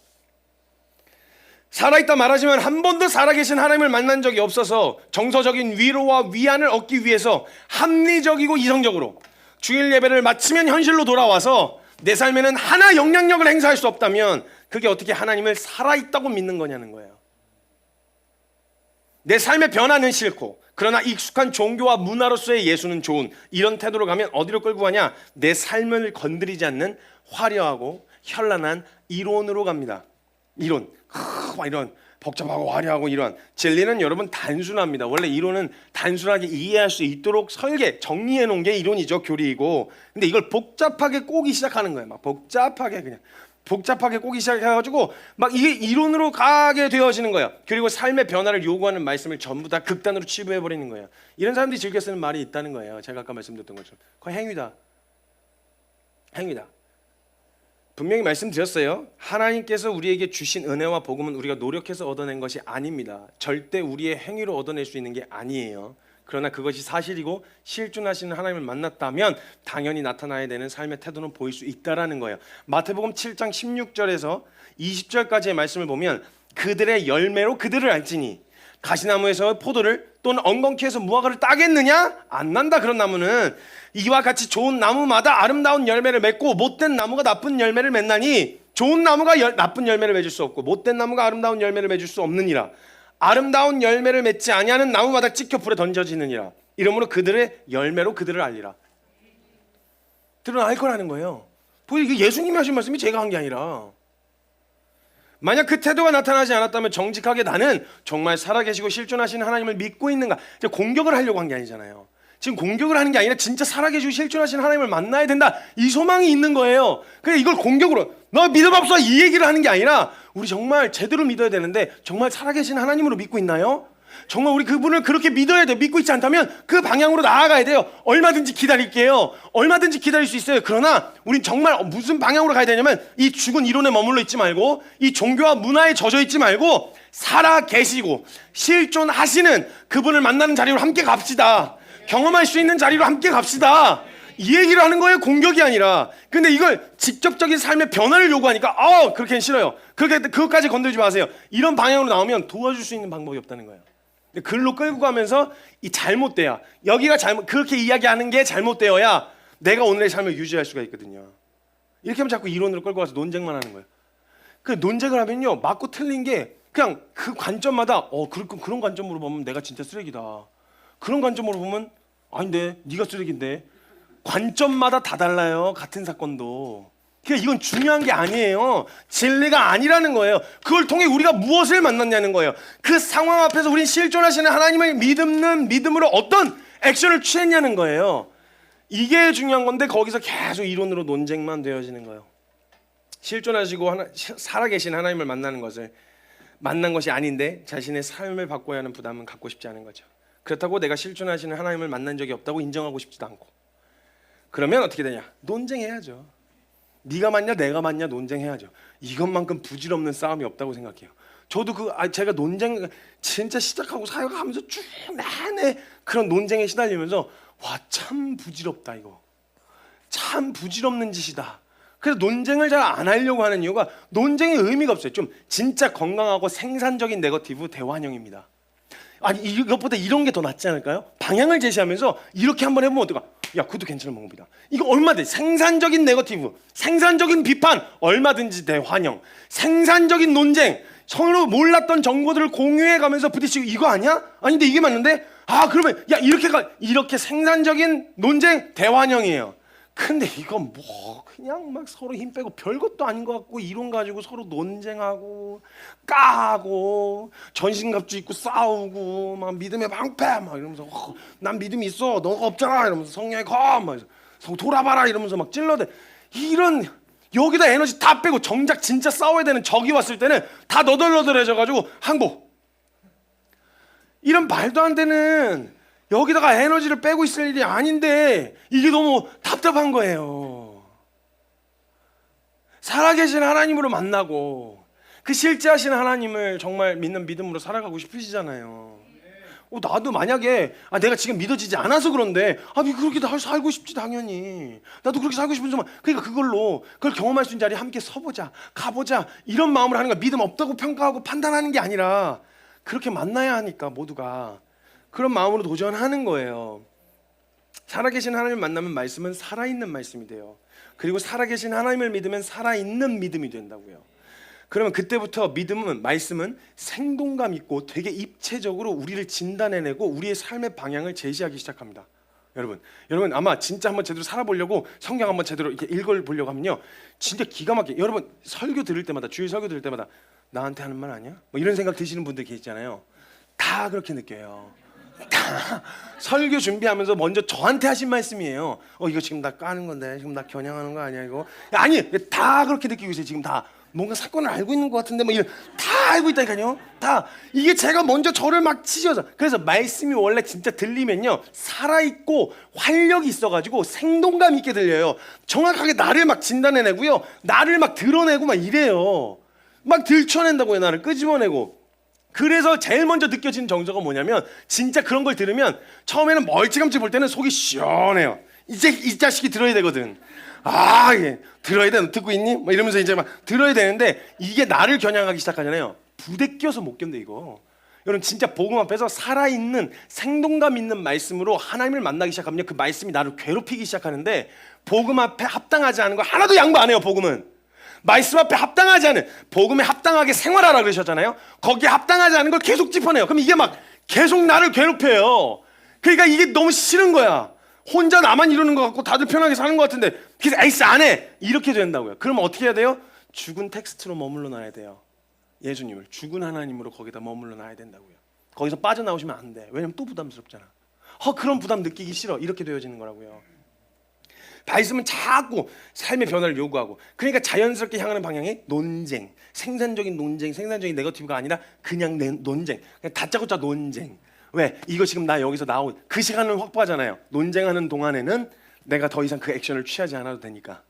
살아있다 말하지만 한 번도 살아계신 하나님을 만난 적이 없어서 정서적인 위로와 위안을 얻기 위해서 합리적이고 이성적으로 주일 예배를 마치면 현실로 돌아와서 내 삶에는 하나 영향력을 행사할 수 없다면 그게 어떻게 하나님을 살아있다고 믿는 거냐는 거예요. 내 삶의 변화는 싫고 그러나 익숙한 종교와 문화로서의 예수는 좋은, 이런 태도로 가면 어디로 끌고 가냐? 내 삶을 건드리지 않는 화려하고 현란한 이론으로 갑니다. 이론, 막 이런 복잡하고 화려하고 이런. 진리는 여러분 단순합니다. 원래 이론은 단순하게 이해할 수 있도록 설계, 정리해 놓은 게 이론이죠. 교리이고. 근데 이걸 복잡하게 꼬기 시작하는 거예요. 막 복잡하게 그냥 복잡하게 꼬기 시작해가지고 막 이게 이론으로 가게 되어지는 거예요. 그리고 삶의 변화를 요구하는 말씀을 전부 다 극단으로 치부해버리는 거예요. 이런 사람들이 즐겨 쓰는 말이 있다는 거예요. 제가 아까 말씀드렸던 것처럼 그건 행위다. 행위다. 분명히 말씀드렸어요. 하나님께서 우리에게 주신 은혜와 복음은 우리가 노력해서 얻어낸 것이 아닙니다. 절대 우리의 행위로 얻어낼 수 있는 게 아니에요. 그러나 그것이 사실이고 실존하시는 하나님을 만났다면 당연히 나타나야 되는 삶의 태도는 보일 수 있다라는 거예요. 마태복음 7장 16절에서 20절까지의 말씀을 보면 그들의 열매로 그들을 알지니 가시나무에서 포도를 또는 엉겅퀴에서 무화과를 따겠느냐? 안 난다. 그런 나무는 이와 같이 좋은 나무마다 아름다운 열매를 맺고 못된 나무가 나쁜 열매를 맺나니 좋은 나무가 나쁜 열매를 맺을 수 없고 못된 나무가 아름다운 열매를 맺을 수 없느니라. 아름다운 열매를 맺지 아니하는 나무마다 찍혀 불에 던져지느니라. 이러므로 그들의 열매로 그들을 알리라. 드러날 거라는 거예요. 이게 예수님이 하신 말씀이 제가 한 게 아니라, 만약 그 태도가 나타나지 않았다면 정직하게 나는 정말 살아계시고 실존하시는 하나님을 믿고 있는가, 공격을 하려고 한 게 아니잖아요. 지금 공격을 하는 게 아니라 진짜 살아계시고 실존하시는 하나님을 만나야 된다, 이 소망이 있는 거예요. 그냥 이걸 공격으로 너 믿음 없어 이 얘기를 하는 게 아니라, 우리 정말 제대로 믿어야 되는데 정말 살아계신 하나님으로 믿고 있나요? 정말 우리 그분을 그렇게 믿어야 돼요. 믿고 있지 않다면 그 방향으로 나아가야 돼요. 얼마든지 기다릴게요. 얼마든지 기다릴 수 있어요. 그러나 우린 정말 무슨 방향으로 가야 되냐면, 이 죽은 이론에 머물러 있지 말고 이 종교와 문화에 젖어 있지 말고 살아계시고 실존하시는 그분을 만나는 자리로 함께 갑시다. 경험할 수 있는 자리로 함께 갑시다. 이 얘기를 하는 거예요. 공격이 아니라. 근데 이걸 직접적인 삶의 변화를 요구하니까 그렇게는 싫어요. 그것까지 건들지 마세요. 이런 방향으로 나오면 도와줄 수 있는 방법이 없다는 거예요. 글로 끌고 가면서 이 잘못돼야, 여기가 그렇게 이야기하는 게 잘못되어야 내가 오늘의 삶을 유지할 수가 있거든요. 이렇게 하면 자꾸 이론으로 끌고 가서 논쟁만 하는 거예요. 그 논쟁을 하면요, 맞고 틀린 게 그냥 그 관점마다 그런 관점으로 보면 내가 진짜 쓰레기다. 그런 관점으로 보면 아닌데 네가 쓰레기인데. 관점마다 다 달라요. 같은 사건도. 그러니까 이건 중요한 게 아니에요. 진리가 아니라는 거예요. 그걸 통해 우리가 무엇을 만났냐는 거예요. 그 상황 앞에서 우린 실존하시는 하나님을 믿음으로 어떤 액션을 취했냐는 거예요. 이게 중요한 건데 거기서 계속 이론으로 논쟁만 되어지는 거예요. 실존하시고 살아계신 하나님을 만난 것이 아닌데 자신의 삶을 바꿔야 하는 부담은 갖고 싶지 않은 거죠. 그렇다고 내가 실존하시는 하나님을 만난 적이 없다고 인정하고 싶지도 않고. 그러면 어떻게 되냐? 논쟁해야죠. 네가 맞냐 내가 맞냐 논쟁해야죠. 이것만큼 부질없는 싸움이 없다고 생각해요. 저도 제가 논쟁 진짜 시작하고 사역하면서 쭉 내내 그런 논쟁에 시달리면서 와, 참 부질없다 이거. 참 부질없는 짓이다. 그래서 논쟁을 잘 안 하려고 하는 이유가 논쟁의 의미가 없어요. 좀 진짜 건강하고 생산적인 네거티브 대환영입니다. 아니 이것보다 이런 게 더 낫지 않을까요? 방향을 제시하면서 이렇게 한번 해보면 어떨까? 야, 그것도 괜찮은 방법이다. 이거 얼마든지 생산적인 네거티브, 생산적인 비판, 얼마든지 대환영, 생산적인 논쟁, 서로 몰랐던 정보들을 공유해가면서 부딪히고 이거 아니야? 아닌데 이게 맞는데? 그러면 야 이렇게 생산적인 논쟁 대환영이에요. 근데 이건 그냥 막 서로 힘 빼고 별것도 아닌 것 같고 이론 가지고 서로 논쟁하고 까고 전신갑주 입고 싸우고 막 믿음의 방패 막 이러면서 난 믿음이 있어 너가 없잖아 이러면서 성령의 검 막 돌아봐라 이러면서 막 찔러대. 이런 여기다 에너지 다 빼고 정작 진짜 싸워야 되는 적이 왔을 때는 다 너덜너덜해져 가지고 항복. 이런 말도 안 되는 여기다가 에너지를 빼고 있을 일이 아닌데 이게 너무 답답한 거예요. 살아계신 하나님으로 만나고 그 실제하신 하나님을 정말 믿는 믿음으로 살아가고 싶으시잖아요. 나도 만약에 내가 지금 믿어지지 않아서 그런데 그렇게 나 살고 싶지 당연히. 나도 그렇게 살고 싶은 정말 그러니까 그걸 경험할 수 있는 자리에 함께 서보자, 가보자 이런 마음으로 하는 거야. 믿음 없다고 평가하고 판단하는 게 아니라 그렇게 만나야 하니까 모두가 그런 마음으로 도전하는 거예요. 살아계신 하나님을 만나면 말씀은 살아있는 말씀이 돼요. 그리고 살아계신 하나님을 믿으면 살아있는 믿음이 된다고요. 그러면 그때부터 말씀은 생동감 있고 되게 입체적으로 우리를 진단해내고 우리의 삶의 방향을 제시하기 시작합니다. 여러분 아마 진짜 한번 제대로 살아보려고 성경 한번 제대로 이렇게 읽어보려고 하면요, 진짜 기가 막히게. 여러분 설교 들을 때마다, 주일 설교 들을 때마다 나한테 하는 말 아니야? 뭐 이런 생각 드시는 분들 계시잖아요. 다 그렇게 느껴요. 다 설교 준비하면서 먼저 저한테 하신 말씀이에요. 이거 지금 나 까는 건데, 지금 나 겨냥하는 거 아니야 이거? 아니, 다 그렇게 느끼고 있어요. 지금 다 뭔가 사건을 알고 있는 것 같은데 다 알고 있다니까요. 다 이게 제가 먼저 저를 막 치셔서. 그래서 말씀이 원래 진짜 들리면요, 살아있고 활력이 있어가지고 생동감 있게 들려요. 정확하게 나를 막 진단해내고요, 나를 막 드러내고 막 이래요. 막 들춰낸다고요. 나를 끄집어내고. 그래서 제일 먼저 느껴지는 정서가 뭐냐면, 진짜 그런 걸 들으면 처음에는 멀찌감치 볼 때는 속이 시원해요. 이제 이 자식이 들어야 되거든. 예, 들어야 돼. 너 듣고 있니? 뭐 이러면서 이제 막 들어야 되는데, 이게 나를 겨냥하기 시작하잖아요. 부대껴서 못 견뎌 이거. 여러분 진짜 복음 앞에서 살아있는 생동감 있는 말씀으로 하나님을 만나기 시작하면 그 말씀이 나를 괴롭히기 시작하는데, 복음 앞에 합당하지 않은 거 하나도 양보 안 해요. 복음은 말씀 앞에 합당하지 않은, 복음에 합당하게 생활하라 그러셨잖아요. 거기에 합당하지 않은 걸 계속 짚어내요. 그럼 이게 막 계속 나를 괴롭혀요. 그러니까 이게 너무 싫은 거야. 혼자 나만 이러는 것 같고 다들 편하게 사는 것 같은데, 그래서 에이씨 안 해! 이렇게 된다고요. 그러면 어떻게 해야 돼요? 죽은 텍스트로 머물러 놔야 돼요. 예수님을 죽은 하나님으로 거기다 머물러 놔야 된다고요. 거기서 빠져나오시면 안 돼. 왜냐면 또 부담스럽잖아. 그런 부담 느끼기 싫어. 이렇게 되어지는 거라고요. 말씀은 자꾸 삶의 변화를 요구하고, 그러니까 자연스럽게 향하는 방향이 논쟁, 생산적인 논쟁, 생산적인 네거티브가 아니라 그냥 논쟁, 그냥 다짜고짜 논쟁. 왜? 이거 지금 나 여기서 나온 그 시간을 확보하잖아요. 논쟁하는 동안에는 내가 더 이상 그 액션을 취하지 않아도 되니까,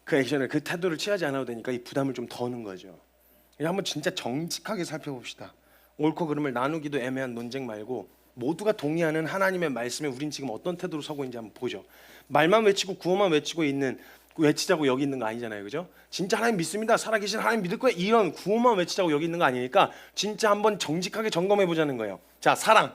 그 태도를 취하지 않아도 되니까 이 부담을 좀 더는 거죠. 한번 진짜 정직하게 살펴봅시다. 옳고 그름을 나누기도 애매한 논쟁 말고 모두가 동의하는 하나님의 말씀에 우린 지금 어떤 태도로 서고 있는지 한번 보죠. 말만 외치고 구호만 외치자고 여기 있는 거 아니잖아요, 그죠? 진짜 하나님 믿습니다, 살아계신 하나님 믿을 거야, 이런 구호만 외치자고 여기 있는 거 아니니까 진짜 한번 정직하게 점검해 보자는 거예요. 자, 사랑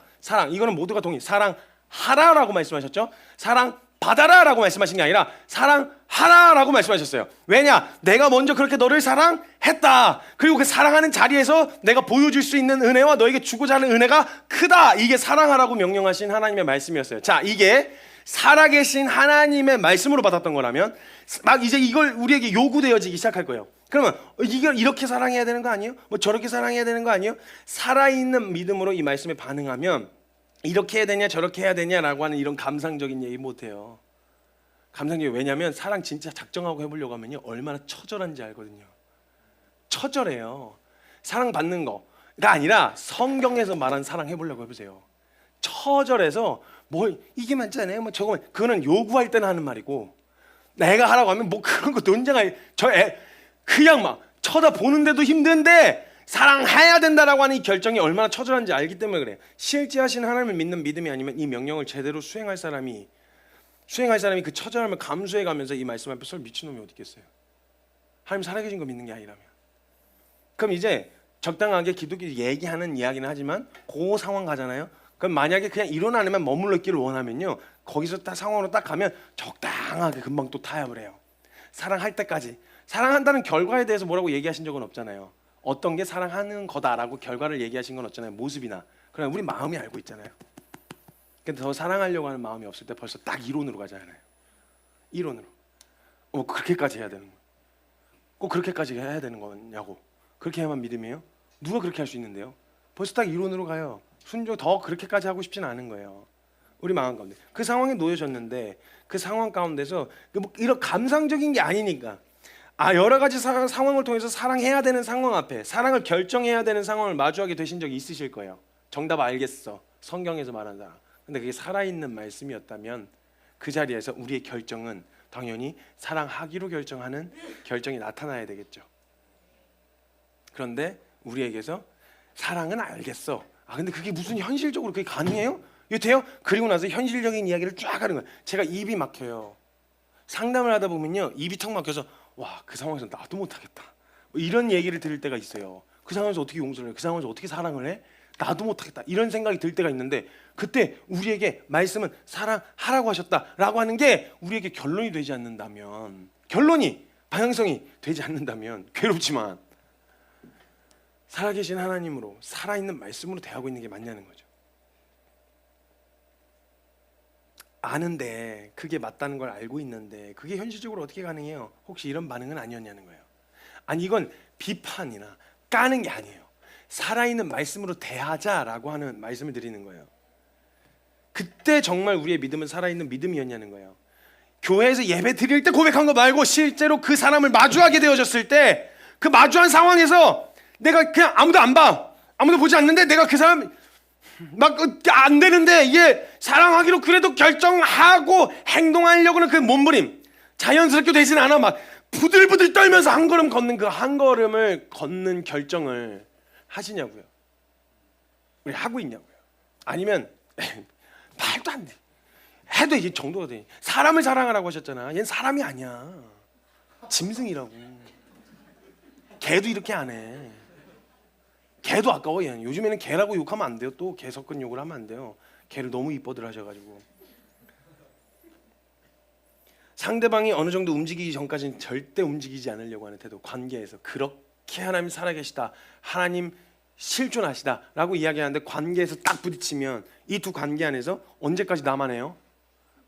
이거는 모두가 동의. 사랑하라라고 말씀하셨죠? 사랑 받아라라고 말씀하신 게 아니라 사랑하라라고 말씀하셨어요. 왜냐? 내가 먼저 그렇게 너를 사랑했다. 그리고 그 사랑하는 자리에서 내가 보여줄 수 있는 은혜와 너에게 주고자 하는 은혜가 크다. 이게 사랑하라고 명령하신 하나님의 말씀이었어요. 자, 이게 살아계신 하나님의 말씀으로 받았던 거라면 막 이제 이걸 우리에게 요구되어지기 시작할 거예요. 그러면 이걸 이렇게 사랑해야 되는 거 아니에요? 뭐 저렇게 사랑해야 되는 거 아니에요? 살아있는 믿음으로 이 말씀에 반응하면 이렇게 해야 되냐 저렇게 해야 되냐라고 하는 이런 감상적인 얘기 못해요. 감상적인, 왜냐하면 사랑 진짜 작정하고 해보려고 하면요, 얼마나 처절한지 알거든요. 처절해요. 사랑받는 거가 아니라 성경에서 말한 사랑 해보려고 해보세요. 처절해서 뭘 이게 맞잖아요, 뭐 저거, 그거는 요구할 때는 하는 말이고, 내가 하라고 하면 뭐 그런 거 논쟁할, 그냥 막 쳐다보는데도 힘든데 사랑해야 된다라고 하는 이 결정이 얼마나 처절한지 알기 때문에 그래요. 실제하신 하나님을 믿는 믿음이 아니면 이 명령을 제대로 수행할 사람이 그 처절함을 감수해가면서 이 말씀 앞에 설 미친놈이 어디 있겠어요? 하나님 살아계신 거 믿는 게 아니라면. 그럼 이제 적당하게 기독교 얘기하는 이야기는 하지만 그 상황 가잖아요. 그럼 만약에 그냥 이론 안에만 머물러 있기를 원하면요, 거기서 딱 상황으로 딱 가면 적당하게 금방 또 타협을 해요. 사랑할 때까지. 사랑한다는 결과에 대해서 뭐라고 얘기하신 적은 없잖아요. 어떤 게 사랑하는 거다라고 결과를 얘기하신 건 없잖아요. 모습이나. 그러나 우리 마음이 알고 있잖아요. 근데 더 사랑하려고 하는 마음이 없을 때 벌써 딱 이론으로 가잖아요. 이론으로. 그렇게까지 해야 되는 거야. 꼭 그렇게까지 해야 되는 거냐고. 그렇게 해야만 믿음이에요? 누가 그렇게 할 수 있는데요? 벌써 딱 이론으로 가요. 순종 더 그렇게까지 하고 싶지는 않은 거예요. 우리 마음 가운데. 그 상황에 놓여졌는데 그 상황 가운데서 이런 감상적인 게 아니니까, 여러 가지 상황을 통해서 사랑해야 되는 상황 앞에 사랑을 결정해야 되는 상황을 마주하게 되신 적이 있으실 거예요. 정답 알겠어. 성경에서 말한 사랑. 근데 그게 살아있는 말씀이었다면 그 자리에서 우리의 결정은 당연히 사랑하기로 결정하는 결정이 나타나야 되겠죠. 그런데 우리에게서 사랑은 알겠어. 근데 그게 무슨 현실적으로 그게 가능해요? 이거 돼요? 그리고 나서 현실적인 이야기를 쫙 하는 거예요. 제가 입이 막혀요. 상담을 하다 보면요, 입이 턱 막혀서 와, 그 상황에서 나도 못하겠다, 이런 얘기를 들을 때가 있어요. 그 상황에서 어떻게 용서를 해? 그 상황에서 어떻게 사랑을 해? 나도 못하겠다, 이런 생각이 들 때가 있는데, 그때 우리에게 말씀은 사랑하라고 하셨다라고 하는 게 우리에게 결론이 되지 않는다면, 결론이 방향성이 되지 않는다면 괴롭지만 살아계신 하나님으로 살아있는 말씀으로 대하고 있는 게 맞냐는 거죠. 아는데, 그게 맞다는 걸 알고 있는데 그게 현실적으로 어떻게 가능해요? 혹시 이런 반응은 아니었냐는 거예요. 아니, 이건 비판이나 까는 게 아니에요. 살아있는 말씀으로 대하자라고 하는 말씀을 드리는 거예요. 그때 정말 우리의 믿음은 살아있는 믿음이었냐는 거예요. 교회에서 예배 드릴 때 고백한 거 말고 실제로 그 사람을 마주하게 되어졌을 때, 그 마주한 상황에서 내가 그냥 아무도 안 봐, 아무도 보지 않는데 내가 그 사람 막 안 되는데 이게 사랑하기로 그래도 결정하고 행동하려고는 그 몸부림, 자연스럽게 되진 않아. 막 부들부들 떨면서 한 걸음 걷는 그 한 걸음을 걷는 결정을 하시냐고요? 우리 하고 있냐고요? 아니면 말도 안 돼, 해도 이 정도가 돼. 사람을 사랑하라고 하셨잖아. 얘는 사람이 아니야, 짐승이라고. 개도 이렇게 안 해. 개도 아까워. 얘는 요즘에는 개라고 욕하면 안 돼요. 또 개 섞은 욕을 하면 안 돼요. 개를 너무 이뻐들 하셔가지고. 상대방이 어느 정도 움직이기 전까지는 절대 움직이지 않으려고 하는 태도, 관계에서 그렇게 하나님 살아계시다, 하나님 실존하시다 라고 이야기하는데, 관계에서 딱 부딪히면 이 두 관계 안에서 언제까지 나만 해요?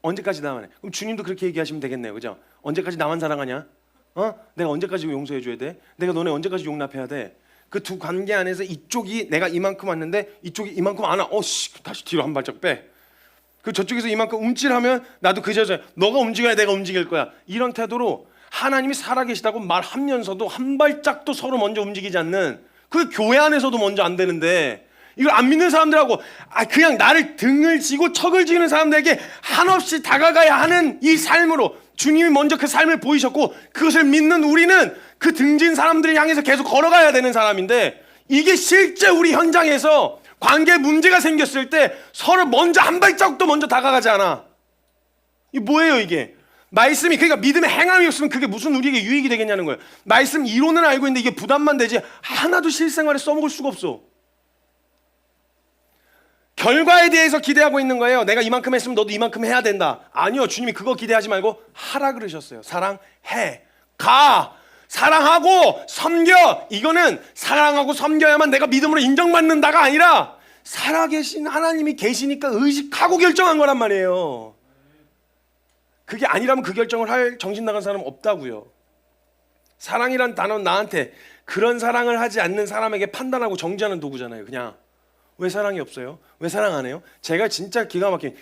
언제까지 나만 해? 그럼 주님도 그렇게 얘기하시면 되겠네요, 그죠? 언제까지 나만 사랑하냐? 내가 언제까지 용서해줘야 돼? 내가 너네 언제까지 용납해야 돼? 그 두 관계 안에서 이쪽이 내가 이만큼 왔는데 이쪽이 이만큼 안 와. 다시 뒤로 한 발짝 빼. 그 저쪽에서 이만큼 움찔하면 나도 그 자세, 너가 움직여야 내가 움직일 거야, 이런 태도로 하나님이 살아계시다고 말하면서도 한 발짝도 서로 먼저 움직이지 않는, 그 교회 안에서도 먼저 안 되는데, 이걸 안 믿는 사람들하고 그냥 나를 등을 지고 척을 지는 사람들에게 한없이 다가가야 하는 이 삶으로 주님이 먼저 그 삶을 보이셨고, 그것을 믿는 우리는 그 등진 사람들을 향해서 계속 걸어가야 되는 사람인데, 이게 실제 우리 현장에서 관계에 문제가 생겼을 때 서로 먼저 한 발자국도 먼저 다가가지 않아. 이게 뭐예요 이게? 말씀이, 그러니까 믿음의 행함이 없으면 그게 무슨 우리에게 유익이 되겠냐는 거예요. 말씀 이론은 알고 있는데 이게 부담만 되지 하나도 실생활에 써먹을 수가 없어. 결과에 대해서 기대하고 있는 거예요. 내가 이만큼 했으면 너도 이만큼 해야 된다. 아니요, 주님이 그거 기대하지 말고 하라 그러셨어요. 사랑해, 가, 사랑하고 섬겨. 이거는 사랑하고 섬겨야만 내가 믿음으로 인정받는다가 아니라, 살아계신 하나님이 계시니까 의식하고 결정한 거란 말이에요. 그게 아니라면 그 결정을 할 정신 나간 사람은 없다고요. 사랑이란 단어는 나한테 그런 사랑을 하지 않는 사람에게 판단하고 정지하는 도구잖아요. 그냥 왜 사랑이 없어요? 왜 사랑 안 해요? 제가 진짜 기가 막힌,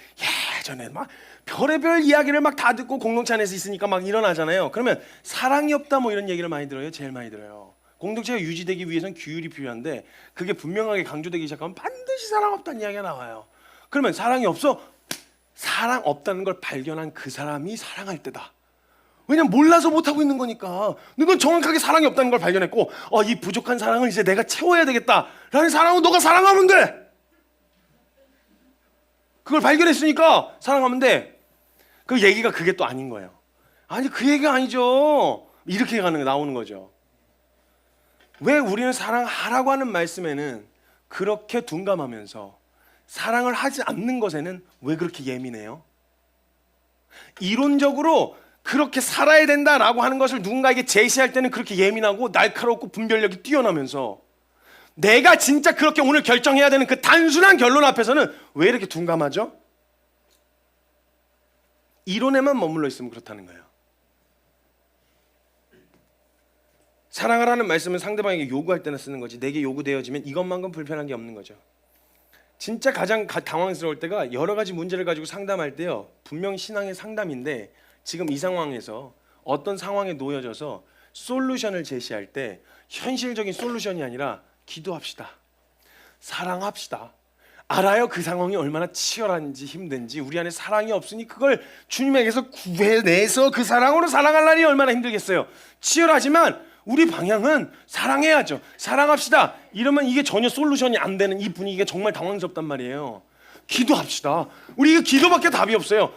예전에 막 별의별 이야기를 막 다 듣고 공동체 안에서 있으니까 막 일어나잖아요. 그러면 사랑이 없다 뭐 이런 얘기를 많이 들어요. 제일 많이 들어요. 공동체가 유지되기 위해서는 규율이 필요한데, 그게 분명하게 강조되기 시작하면 반드시 사랑 없다는 이야기가 나와요. 그러면 사랑이 없어? 사랑 없다는 걸 발견한 그 사람이 사랑할 때다. 왜냐면 몰라서 못하고 있는 거니까. 넌 정확하게 사랑이 없다는 걸 발견했고, 이 부족한 사랑을 이제 내가 채워야 되겠다 라는 사랑은 너가 사랑하면 돼. 그걸 발견했으니까 사랑하면 돼. 그 얘기가 그게 또 아닌 거예요. 아니, 그 얘기가 아니죠. 이렇게 나오는 거죠. 왜 우리는 사랑하라고 하는 말씀에는 그렇게 둔감하면서 사랑을 하지 않는 것에는 왜 그렇게 예민해요? 이론적으로 그렇게 살아야 된다라고 하는 것을 누군가에게 제시할 때는 그렇게 예민하고 날카롭고 분별력이 뛰어나면서, 내가 진짜 그렇게 오늘 결정해야 되는 그 단순한 결론 앞에서는 왜 이렇게 둔감하죠? 이론에만 머물러 있으면 그렇다는 거예요. 사랑하라는 말씀은 상대방에게 요구할 때나 쓰는 거지, 내게 요구되어지면 이것만큼 불편한 게 없는 거죠. 진짜 가장 당황스러울 때가 여러 가지 문제를 가지고 상담할 때요, 분명 신앙의 상담인데 지금 이 상황에서 어떤 상황에 놓여져서 솔루션을 제시할 때 현실적인 솔루션이 아니라 기도합시다, 사랑합시다, 알아요. 그 상황이 얼마나 치열한지 힘든지. 우리 안에 사랑이 없으니 그걸 주님에게서 구해내서 그 사랑으로 살아가려니 얼마나 힘들겠어요. 치열하지만 우리 방향은 사랑해야죠. 사랑합시다. 이러면 이게 전혀 솔루션이 안 되는 이 분위기가 정말 당황스럽단 말이에요. 기도합시다. 우리 이거 기도밖에 답이 없어요.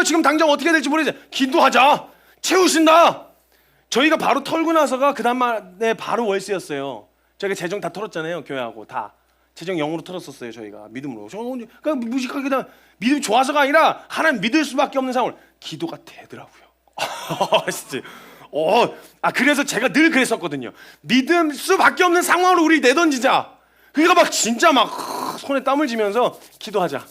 지금 당장 어떻게 될지 모르겠어요. 기도하자. 채우신다. 저희가 바로 털고 나서가 그 다음에 바로 월세였어요. 저희가 재정 다 털었잖아요. 교회하고 다 재정 0으로 털었었어요. 저희가 믿음으로. 그냥 무식하게 그냥 믿음이 좋아서가 아니라 하나님 믿을 수밖에 없는 상황을 기도가 되더라고요. 진짜. 그래서 제가 늘 그랬었거든요. 믿을 수밖에 없는 상황으로 우리 내던지자. 그러니까 막 진짜 막 손에 땀을 쥐면서 기도하자.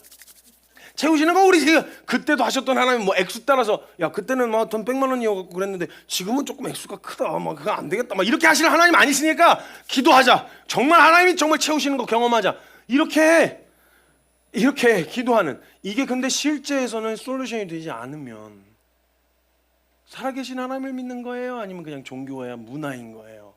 채우시는 거 우리 그때도 하셨던 하나님 뭐 액수 따라서 야 그때는 막 돈 100만 원이었고 그랬는데 지금은 조금 액수가 크다. 막 그거 안 되겠다. 막 이렇게 하시는 하나님 아니시니까 기도하자. 정말 하나님이 정말 채우시는 거 경험하자. 이렇게 기도하는 이게 근데 실제에서는 솔루션이 되지 않으면 살아계신 하나님을 믿는 거예요? 아니면 그냥 종교야 문화인 거예요?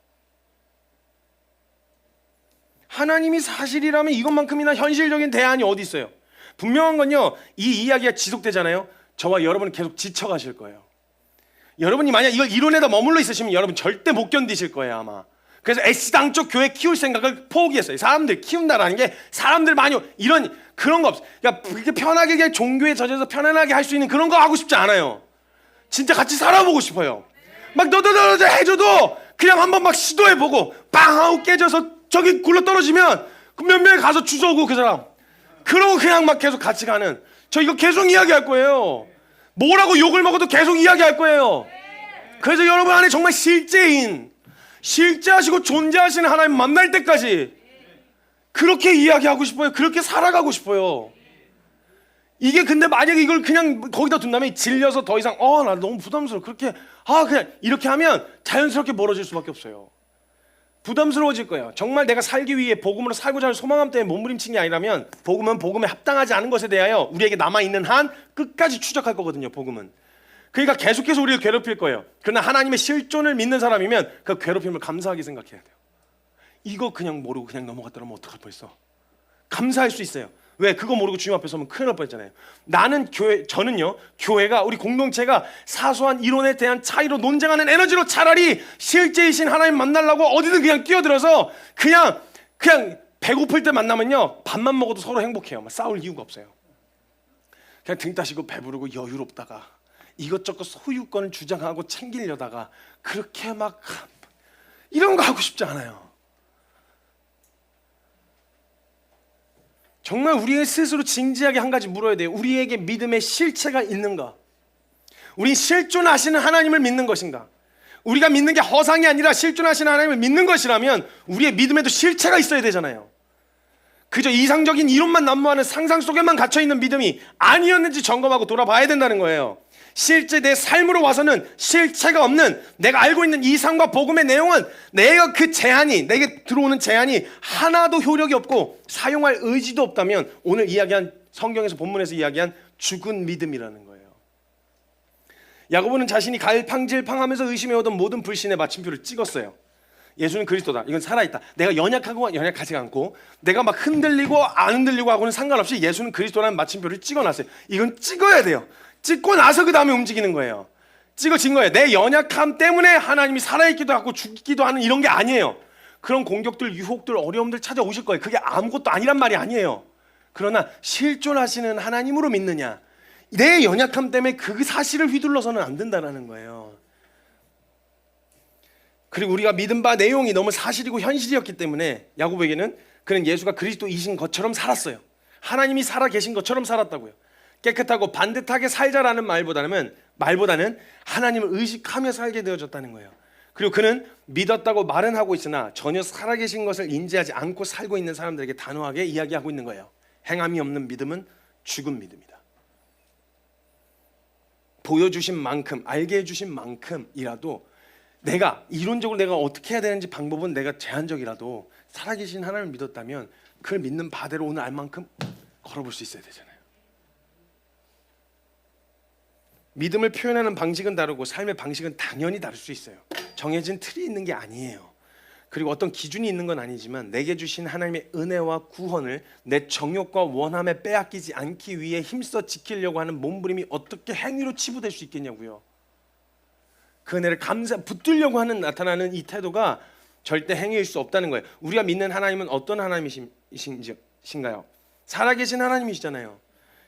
하나님이 사실이라면 이것만큼이나 현실적인 대안이 어디 있어요? 분명한 건요, 이 이야기가 지속되잖아요. 저와 여러분은 계속 지쳐가실 거예요. 여러분이 만약 이걸 이론에다 머물러 있으시면 여러분 절대 못 견디실 거예요 아마. 그래서 애시당초 교회 키울 생각을 포기했어요. 사람들 키운다라는 게 사람들 많이 이런 그런 거 없어요. 그러니까 그렇게 편하게 그냥 종교에 젖어서 편안하게 할 수 있는 그런 거 하고 싶지 않아요. 진짜 같이 살아보고 싶어요. 막 너도 해줘도 그냥 한번 막 시도해보고 빵 하고 깨져서 저기 굴러 떨어지면 그 몇 명이 가서 주워오고 그 사람 그러고 그냥 막 계속 같이 가는. 저 이거 계속 이야기할 거예요. 뭐라고 욕을 먹어도 계속 이야기할 거예요. 그래서 여러분 안에 정말 실제하시고 존재하시는 하나님 만날 때까지 그렇게 이야기하고 싶어요. 그렇게 살아가고 싶어요. 이게 근데 만약에 이걸 그냥 거기다 둔다면 질려서 더 이상 나 너무 부담스러워. 그렇게 그냥 이렇게 하면 자연스럽게 멀어질 수밖에 없어요. 부담스러워질 거예요. 정말 내가 살기 위해 복음으로 살고자 하는 소망함 때문에 몸부림친 게 아니라면 복음은 복음에 합당하지 않은 것에 대하여 우리에게 남아있는 한 끝까지 추적할 거거든요. 복음은. 그러니까 계속해서 우리를 괴롭힐 거예요. 그러나 하나님의 실존을 믿는 사람이면 그 괴롭힘을 감사하게 생각해야 돼요. 이거 그냥 모르고 그냥 넘어갔더라면 어떡할 뻔했어. 감사할 수 있어요. 왜? 그거 모르고 주님 앞에 서면 큰일 날 뻔했잖아요. 저는요 교회가 우리 공동체가 사소한 이론에 대한 차이로 논쟁하는 에너지로 차라리 실제이신 하나님 만나려고 어디든 그냥 뛰어들어서 그냥 배고플 때 만나면요 밥만 먹어도 서로 행복해요. 막 싸울 이유가 없어요. 그냥 등 따시고 배부르고 여유롭다가 이것저것 소유권을 주장하고 챙기려다가 그렇게 막 이런 거 하고 싶지 않아요. 정말 우리 스스로 진지하게 한 가지 물어야 돼요. 우리에게 믿음의 실체가 있는가? 우리 실존하시는 하나님을 믿는 것인가? 우리가 믿는 게 허상이 아니라 실존하시는 하나님을 믿는 것이라면 우리의 믿음에도 실체가 있어야 되잖아요. 그저 이상적인 이론만 난무하는 상상 속에만 gat혀있는 믿음이 아니었는지 점검하고 돌아봐야 된다는 거예요. 실제 내 삶으로 와서는 실체가 없는 내가 알고 있는 이상과 복음의 내용은 내가 내게 들어오는 제한이 하나도 효력이 없고 사용할 의지도 없다면 오늘 이야기한 성경에서 본문에서 이야기한 죽은 믿음이라는 거예요. 야고보는 자신이 갈팡질팡하면서 의심해오던 모든 불신의 마침표를 찍었어요. 예수는 그리스도다. 이건 살아있다. 내가 연약하고 연약하지 않고 내가 막 흔들리고 안 흔들리고 하고는 상관없이 예수는 그리스도라는 마침표를 찍어놨어요. 이건 찍어야 돼요. 찍고 나서 그 다음에 움직이는 거예요. 찍어진 거예요. 내 연약함 때문에 하나님이 살아있기도 하고 죽기도 하는 이런 게 아니에요. 그런 공격들, 유혹들, 어려움들 찾아오실 거예요. 그게 아무것도 아니란 말이 아니에요. 그러나 실존하시는 하나님으로 믿느냐, 내 연약함 때문에 그 사실을 휘둘러서는 안 된다는 거예요. 그리고 우리가 믿은 바 내용이 너무 사실이고 현실이었기 때문에 야고보에게는 그는 예수가 그리스도이신 것처럼 살았어요. 하나님이 살아계신 것처럼 살았다고요. 깨끗하고 반듯하게 살자라는 말보다는 하나님을 의식하며 살게 되어졌다는 거예요. 그리고 그는 믿었다고 말은 하고 있으나 전혀 살아계신 것을 인지하지 않고 살고 있는 사람들에게 단호하게 이야기하고 있는 거예요. 행함이 없는 믿음은 죽은 믿음이다. 보여주신 만큼, 알게 해주신 만큼이라도 내가 이론적으로 내가 어떻게 해야 되는지 방법은 내가 제한적이라도 살아계신 하나님을 믿었다면 그를 믿는 바대로 오늘 알 만큼 걸어볼 수 있어야 되잖아요. 믿음을 표현하는 방식은 다르고 삶의 방식은 당연히 다를 수 있어요. 정해진 틀이 있는 게 아니에요. 그리고 어떤 기준이 있는 건 아니지만 내게 주신 하나님의 은혜와 구원을 내 정욕과 원함에 빼앗기지 않기 위해 힘써 지키려고 하는 몸부림이 어떻게 행위로 치부될 수 있겠냐고요. 그 은혜를 붙들려고 하는 나타나는 이 태도가 절대 행위일 수 없다는 거예요. 우리가 믿는 하나님은 어떤 하나님이신가요? 살아계신 하나님이시잖아요.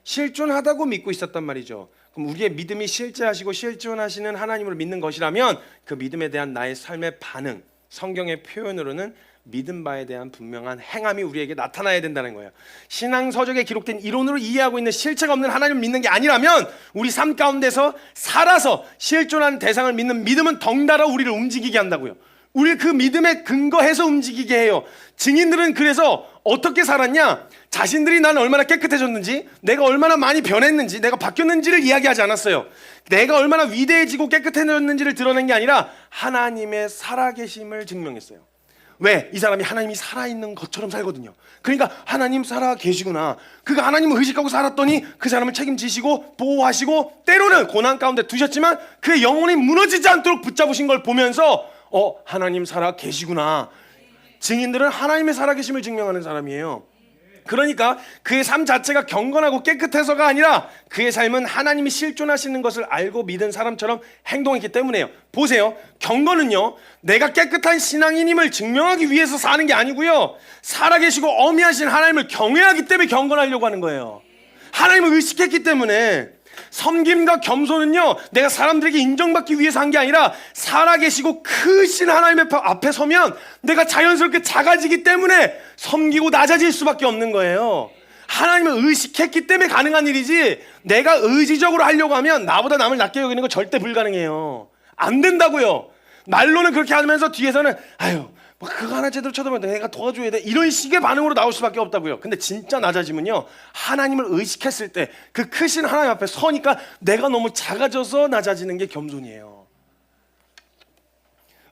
실존하다고 믿고 있었단 말이죠. 그럼 우리의 믿음이 실제하시고 실존하시는 하나님을 믿는 것이라면 그 믿음에 대한 나의 삶의 반응, 성경의 표현으로는 믿은 바에 대한 분명한 행함이 우리에게 나타나야 된다는 거예요. 신앙 서적에 기록된 이론으로 이해하고 있는 실체가 없는 하나님을 믿는 게 아니라면 우리 삶 가운데서 살아서 실존하는 대상을 믿는 믿음은 덩달아 우리를 움직이게 한다고요. 우리 그 믿음에 근거해서 움직이게 해요. 증인들은 그래서 어떻게 살았냐? 자신들이 난 얼마나 깨끗해졌는지, 내가 얼마나 많이 변했는지, 내가 바뀌었는지를 이야기하지 않았어요. 내가 얼마나 위대해지고 깨끗해졌는지를 드러낸 게 아니라 하나님의 살아계심을 증명했어요. 왜? 이 사람이 하나님이 살아있는 것처럼 살거든요. 그러니까 하나님 살아계시구나. 그가 하나님을 의식하고 살았더니 그 사람을 책임지시고 보호하시고 때로는 고난 가운데 두셨지만 그의 영혼이 무너지지 않도록 붙잡으신 걸 보면서 하나님 살아계시구나. 증인들은 하나님의 살아계심을 증명하는 사람이에요. 그러니까 그의 삶 자체가 경건하고 깨끗해서가 아니라 그의 삶은 하나님이 실존하시는 것을 알고 믿은 사람처럼 행동했기 때문에요. 보세요. 경건은요, 내가 깨끗한 신앙인임을 증명하기 위해서 사는 게 아니고요, 살아계시고 어미하신 하나님을 경외하기 때문에 경건하려고 하는 거예요. 하나님을 의식했기 때문에. 섬김과 겸손은요, 내가 사람들에게 인정받기 위해서 한 게 아니라 살아계시고 크신 하나님 앞에 서면 내가 자연스럽게 작아지기 때문에 섬기고 낮아질 수밖에 없는 거예요. 하나님을 의식했기 때문에 가능한 일이지, 내가 의지적으로 하려고 하면 나보다 남을 낮게 여기는 거 절대 불가능해요. 안 된다고요. 말로는 그렇게 하면서 뒤에서는 아유, 그거 하나 제대로 쳐다보면 내가 도와줘야 돼, 이런 식의 반응으로 나올 수밖에 없다고요. 근데 진짜 낮아지면요, 하나님을 의식했을 때 그 크신 하나님 앞에 서니까 내가 너무 작아져서 낮아지는 게 겸손이에요.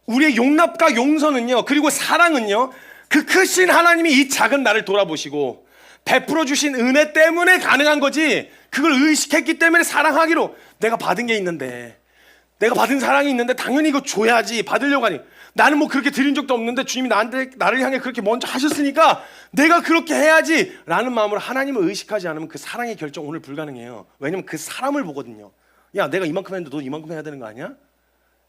우리의 용납과 용서는요, 그리고 사랑은요, 그 크신 하나님이 이 작은 나를 돌아보시고 베풀어 주신 은혜 때문에 가능한 거지, 그걸 의식했기 때문에 사랑하기로, 내가 받은 게 있는데, 내가 받은 사랑이 있는데 당연히 이거 줘야지, 받으려고 하니, 나는 뭐 그렇게 드린 적도 없는데 주님이 나를 향해 그렇게 먼저 하셨으니까 내가 그렇게 해야지 라는 마음으로 하나님을 의식하지 않으면 그 사랑의 결정 오늘 불가능해요. 왜냐면 그 사람을 보거든요. 야, 내가 이만큼 했는데 너 이만큼 해야 되는 거 아니야?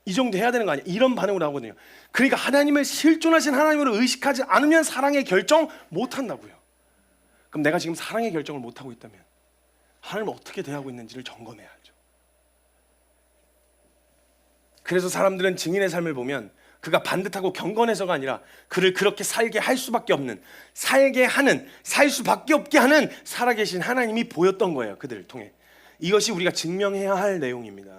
이 정도 해야 되는 거 아니야? 이런 반응으로 하거든요. 그러니까 하나님을 실존하신 하나님으로 의식하지 않으면 사랑의 결정 못한다고요. 그럼 내가 지금 사랑의 결정을 못하고 있다면 하나님을 어떻게 대하고 있는지를 점검해야죠. 그래서 사람들은 증인의 삶을 보면 그가 반듯하고 경건해서가 아니라 그를 그렇게 살게 할 수밖에 없는, 살게 하는, 살 수밖에 없게 하는 살아계신 하나님이 보였던 거예요. 그들을 통해. 이것이 우리가 증명해야 할 내용입니다.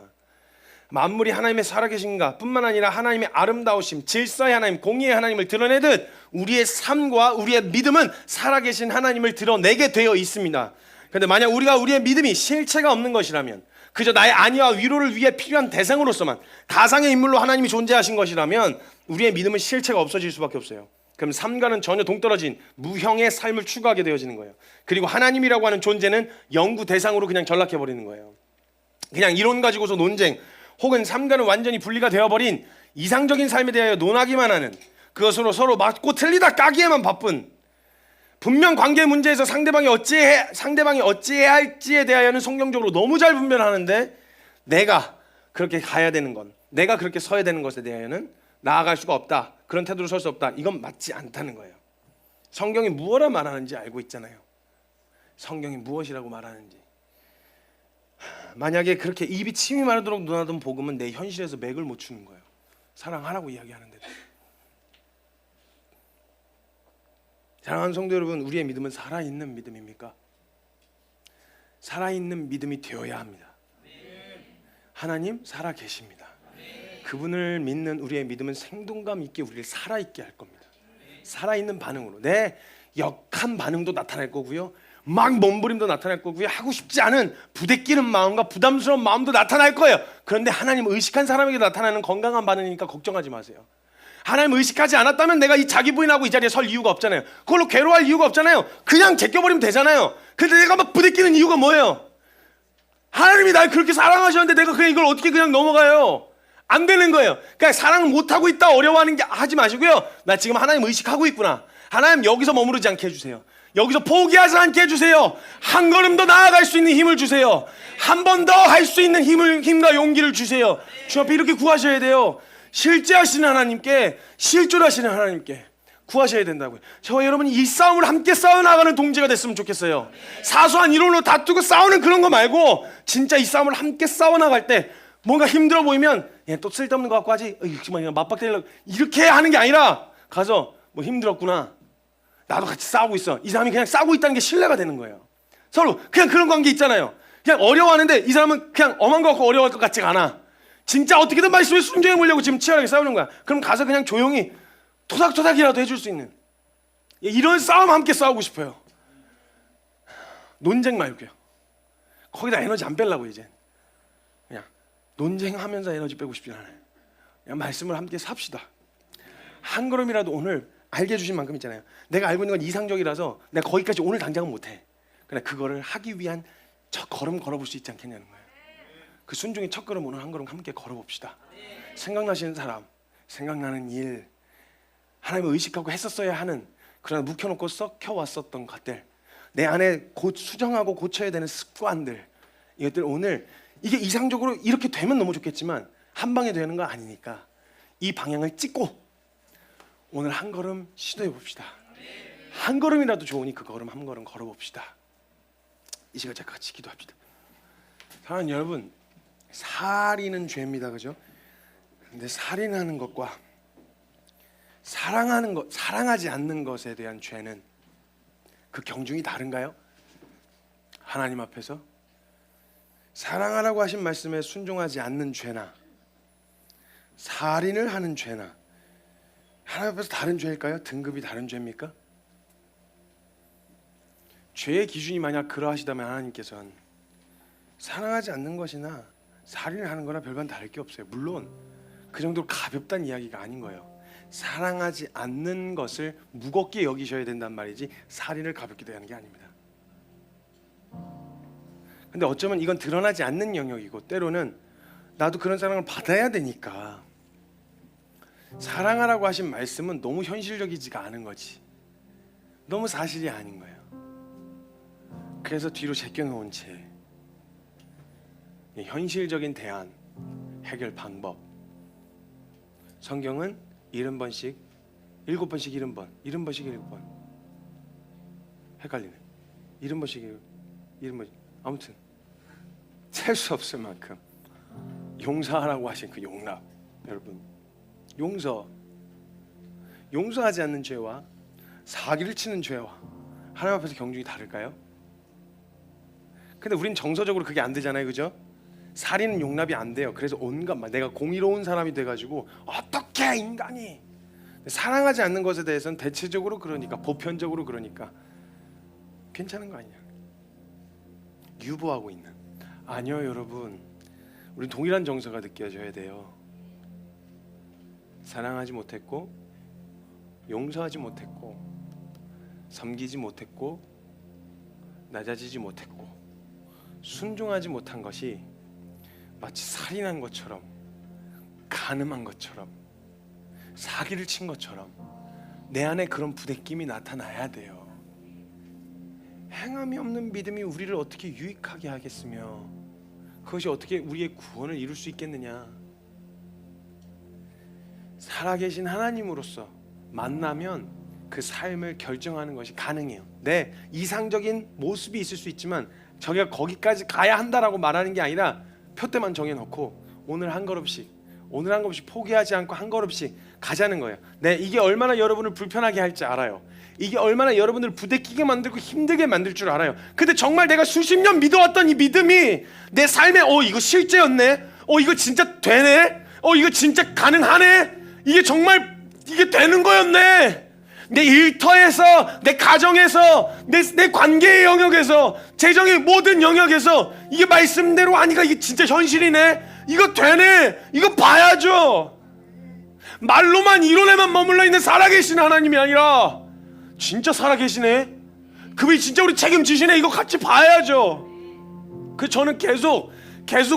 만물이 하나님의 살아계신가 뿐만 아니라 하나님의 아름다우심, 질서의 하나님, 공의의 하나님을 드러내듯 우리의 삶과 우리의 믿음은 살아계신 하나님을 드러내게 되어 있습니다. 그런데 만약 우리의 믿음이 실체가 없는 것이라면, 그저 나의 안위와 위로를 위해 필요한 대상으로서만 가상의 인물로 하나님이 존재하신 것이라면 우리의 믿음은 실체가 없어질 수밖에 없어요. 그럼 삶과는 전혀 동떨어진 무형의 삶을 추구하게 되어지는 거예요. 그리고 하나님이라고 하는 존재는 영구 대상으로 그냥 전락해버리는 거예요. 그냥 이론 가지고서 논쟁, 혹은 삶과는 완전히 분리가 되어버린 이상적인 삶에 대하여 논하기만 하는, 그것으로 서로 맞고 틀리다 까기에만 바쁜, 분명 관계 문제에서 상대방이 어찌해야 할지에 대하여는 성경적으로 너무 잘 분별하는데 내가 그렇게 가야 되는 건, 내가 그렇게 서야 되는 것에 대하여는 나아갈 수가 없다, 그런 태도로 설 수 없다, 이건 맞지 않다는 거예요. 성경이 무엇라 말하는지 알고 있잖아요. 성경이 무엇이라고 말하는지. 만약에 그렇게 입이 침이 마르도록 논하던 복음은 내 현실에서 맥을 못 추는 거예요. 사랑하라고 이야기하는데도. 사랑하는 성도 여러분, 우리의 믿음은 살아있는 믿음입니까? 살아있는 믿음이 되어야 합니다. 하나님 살아계십니다. 그분을 믿는 우리의 믿음은 생동감 있게 우리를 살아있게 할 겁니다. 살아있는 반응으로, 내 역한 반응도 나타날 거고요, 막 몸부림도 나타날 거고요, 하고 싶지 않은 부대끼는 마음과 부담스러운 마음도 나타날 거예요. 그런데 하나님 의식한 사람에게 나타나는 건강한 반응이니까 걱정하지 마세요. 하나님 의식하지 않았다면 내가 이 자기 부인하고 이 자리에 설 이유가 없잖아요. 그걸로 괴로워할 이유가 없잖아요. 그냥 제껴버리면 되잖아요. 근데 내가 막 부대끼는 이유가 뭐예요? 하나님이 날 그렇게 사랑하셨는데 내가 그냥 이걸 어떻게 그냥 넘어가요? 안 되는 거예요. 그러니까 사랑을 못하고 있다 어려워하는 게 하지 마시고요. 나 지금 하나님 의식하고 있구나. 하나님 여기서 머무르지 않게 해주세요. 여기서 포기하지 않게 해주세요. 한 걸음 더 나아갈 수 있는 힘을 주세요. 한 번 더 할 수 있는 힘과 용기를 주세요. 주 앞에 이렇게 구하셔야 돼요. 실제하시는 하나님께, 실존하시는 하나님께 구하셔야 된다고요. 저와 여러분이 이 싸움을 함께 싸워나가는 동지가 됐으면 좋겠어요. 사소한 이론으로 다투고 싸우는 그런 거 말고 진짜 이 싸움을 함께 싸워나갈 때 뭔가 힘들어 보이면 또 쓸데없는 거 갖고 하지, 정말 맞박대려고 이렇게 하는 게 아니라 가서 뭐 힘들었구나, 나도 같이 싸우고 있어. 이 사람이 그냥 싸우고 있다는 게 신뢰가 되는 거예요. 서로 그냥 그런 관계 있잖아요. 그냥 어려워하는데 이 사람은 그냥 엄한 거 갖고 어려워할 것 같지가 않아. 진짜 어떻게든 말씀에 순종해 보려고 지금 치열하게 싸우는 거야. 그럼 가서 그냥 조용히 토닥토닥이라도 해줄 수 있는 이런 싸움 함께 싸우고 싶어요. 논쟁 말고요. 거기다 에너지 안 빼려고 이제 그냥 논쟁하면서 에너지 빼고 싶진 않아요. 그냥 말씀을 함께 삽시다. 한 걸음이라도 오늘 알게 해주신 만큼 있잖아요. 내가 알고 있는 건 이상적이라서 내가 거기까지 오늘 당장은 못해. 그러나 그거를 하기 위한 첫 걸음 걸어볼 수 있지 않겠냐는 거예요. 그 순종의 첫 걸음 오늘 한 걸음 함께 걸어봅시다. 생각나시는 사람, 생각나는 일, 하나님을 의식하고 했었어야 하는 그러나 묵혀놓고 썩혀왔었던 것들, 내 안에 곧 수정하고 고쳐야 되는 습관들, 이것들 오늘 이게 이상적으로 이렇게 되면 너무 좋겠지만 한 방에 되는 거 아니니까 이 방향을 찍고 오늘 한 걸음 시도해 봅시다. 한 걸음이라도 좋으니 그 걸음 한 걸음 걸어봅시다. 이 시간 같이 기도합시다. 사랑하는 여러분, 살인은 죄입니다, 그죠? 근데 살인하는 것과 사랑하는 것, 사랑하지 않는 것에 대한 죄는 그 경중이 다른가요? 하나님 앞에서 사랑하라고 하신 말씀에 순종하지 않는 죄나 살인을 하는 죄나 하나님 앞에서 다른 죄일까요? 등급이 다른 죄입니까? 죄의 기준이 만약 그러하시다면 하나님께서는 사랑하지 않는 것이나 살인을 하는 거나 별반 다를 게 없어요. 물론 그 정도로 가볍다는 이야기가 아닌 거예요. 사랑하지 않는 것을 무겁게 여기셔야 된단 말이지 살인을 가볍게 대하는 게 아닙니다. 근데 어쩌면 이건 드러나지 않는 영역이고 때로는 나도 그런 사랑을 받아야 되니까 사랑하라고 하신 말씀은 너무 현실적이지가 않은 거지. 너무 사실이 아닌 거예요. 그래서 뒤로 제껴놓은 채 현실적인 대안, 해결 방법. 성경은 70번씩 7번씩 70번 70번씩 7번 헷갈리네. 70번씩 70번 아무튼 셀 수 없을 만큼 용서하라고 하신 그 용납. 여러분, 용서하지 않는 죄와 사기를 치는 죄와 하나님 앞에서 경중이 다를까요? 근데 우린 정서적으로 그게 안 되잖아요, 그죠? 살인은 용납이 안 돼요. 그래서 온갖 내가 공의로운 사람이 돼가지고 어떻게 인간이 사랑하지 않는 것에 대해서는 대체적으로 그러니까 보편적으로 그러니까 괜찮은 거 아니냐, 유보하고 있는. 아니요 여러분, 우리 동일한 정서가 느껴져야 돼요. 사랑하지 못했고 용서하지 못했고 섬기지 못했고 낮아지지 못했고 순종하지 못한 것이 마치 살인한 것처럼 간음한 것처럼 사기를 친 것처럼 내 안에 그런 부대낌이 나타나야 돼요. 행함이 없는 믿음이 우리를 어떻게 유익하게 하겠으며 그것이 어떻게 우리의 구원을 이룰 수 있겠느냐. 살아계신 하나님으로서 만나면 그 삶을 결정하는 것이 가능해요. 네, 이상적인 모습이 있을 수 있지만 저기가 거기까지 가야 한다라고 말하는 게 아니라 표대만 정해놓고 오늘 한 걸음씩 포기하지 않고 한 걸음씩 가자는 거예요. 네, 이게 얼마나 여러분을 불편하게 할지 알아요. 이게 얼마나 여러분을 부대끼게 만들고 힘들게 만들 줄 알아요. 근데 정말 내가 수십 년 믿어왔던 이 믿음이 내 삶에 이거 실제였네, 이거 진짜 되네, 이거 진짜 가능하네, 이게 정말 이게 되는 거였네. 내 일터에서, 내 가정에서, 내 관계의 영역에서, 재정의 모든 영역에서 이게 말씀대로 하니까 이게 진짜 현실이네, 이거 되네, 이거 봐야죠. 말로만 이론에만 머물러 있는 살아계신 하나님이 아니라 진짜 살아계시네, 그분이 진짜 우리 책임지시네, 이거 같이 봐야죠. 그 저는 계속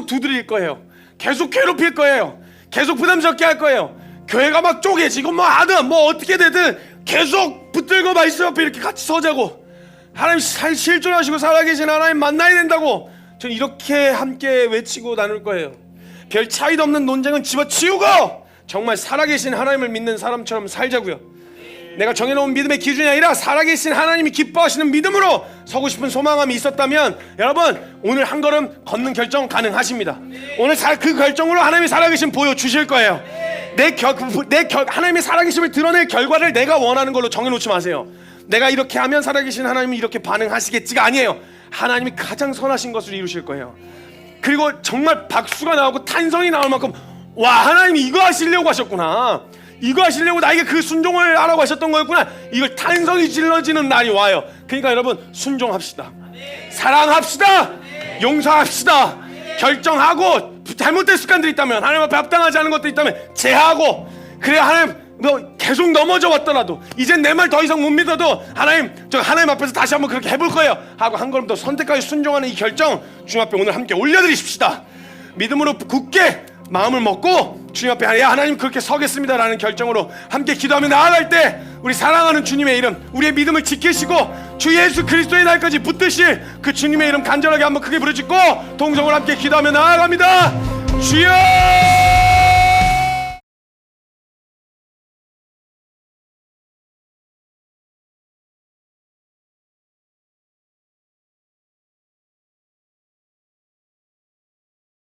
두드릴 거예요. 계속 괴롭힐 거예요. 계속 부담스럽게 할 거예요. 교회가 막 쪼개지고 뭐 하든 뭐 어떻게 되든 계속 붙들고 말씀 앞에 이렇게 같이 서자고, 하나님 실존하시고 살아계신 하나님 만나야 된다고 저는 이렇게 함께 외치고 나눌 거예요. 별 차이도 없는 논쟁은 집어치우고 정말 살아계신 하나님을 믿는 사람처럼 살자고요. 내가 정해놓은 믿음의 기준이 아니라 살아계신 하나님이 기뻐하시는 믿음으로 서고 싶은 소망함이 있었다면 여러분 오늘 한 걸음 걷는 결정 가능하십니다. 오늘 그 결정으로 하나님이 살아계심 보여주실 거예요. 하나님의 살아계심을 드러낼 결과를 내가 원하는 걸로 정해놓지 마세요. 내가 이렇게 하면 살아계신 하나님이 이렇게 반응하시겠지가 아니에요. 하나님이 가장 선하신 것을 이루실 거예요. 그리고 정말 박수가 나오고 탄성이 나올 만큼 와, 하나님이 이거 하시려고 하셨구나, 이거 하시려고 나에게 그 순종을 하라고 하셨던 거였구나, 이걸 탄성이 질러지는 날이 와요. 그러니까 여러분 순종합시다. 사랑합시다. 용서합시다. 결정하고 잘못된 습관들이 있다면, 하나님 앞에 합당하지 않은 것들이 있다면 제하고, 그래야 하나님 너 계속 넘어져 왔더라도 이젠 내 말 더 이상 못 믿어도 하나님, 저 하나님 앞에서 다시 한번 그렇게 해볼 거예요 하고 한 걸음 더 선택하여 순종하는 이 결정 주님 앞에 오늘 함께 올려드리십시다. 믿음으로 굳게 마음을 먹고 주님 앞에 하나님 그렇게 서겠습니다 라는 결정으로 함께 기도하며 나아갈 때 우리 사랑하는 주님의 이름, 우리의 믿음을 지키시고 주 예수 그리스도의 날까지 붙드실 그 주님의 이름 간절하게 한번 크게 부르짖고 동성으로 함께 기도하며 나아갑니다. 주여!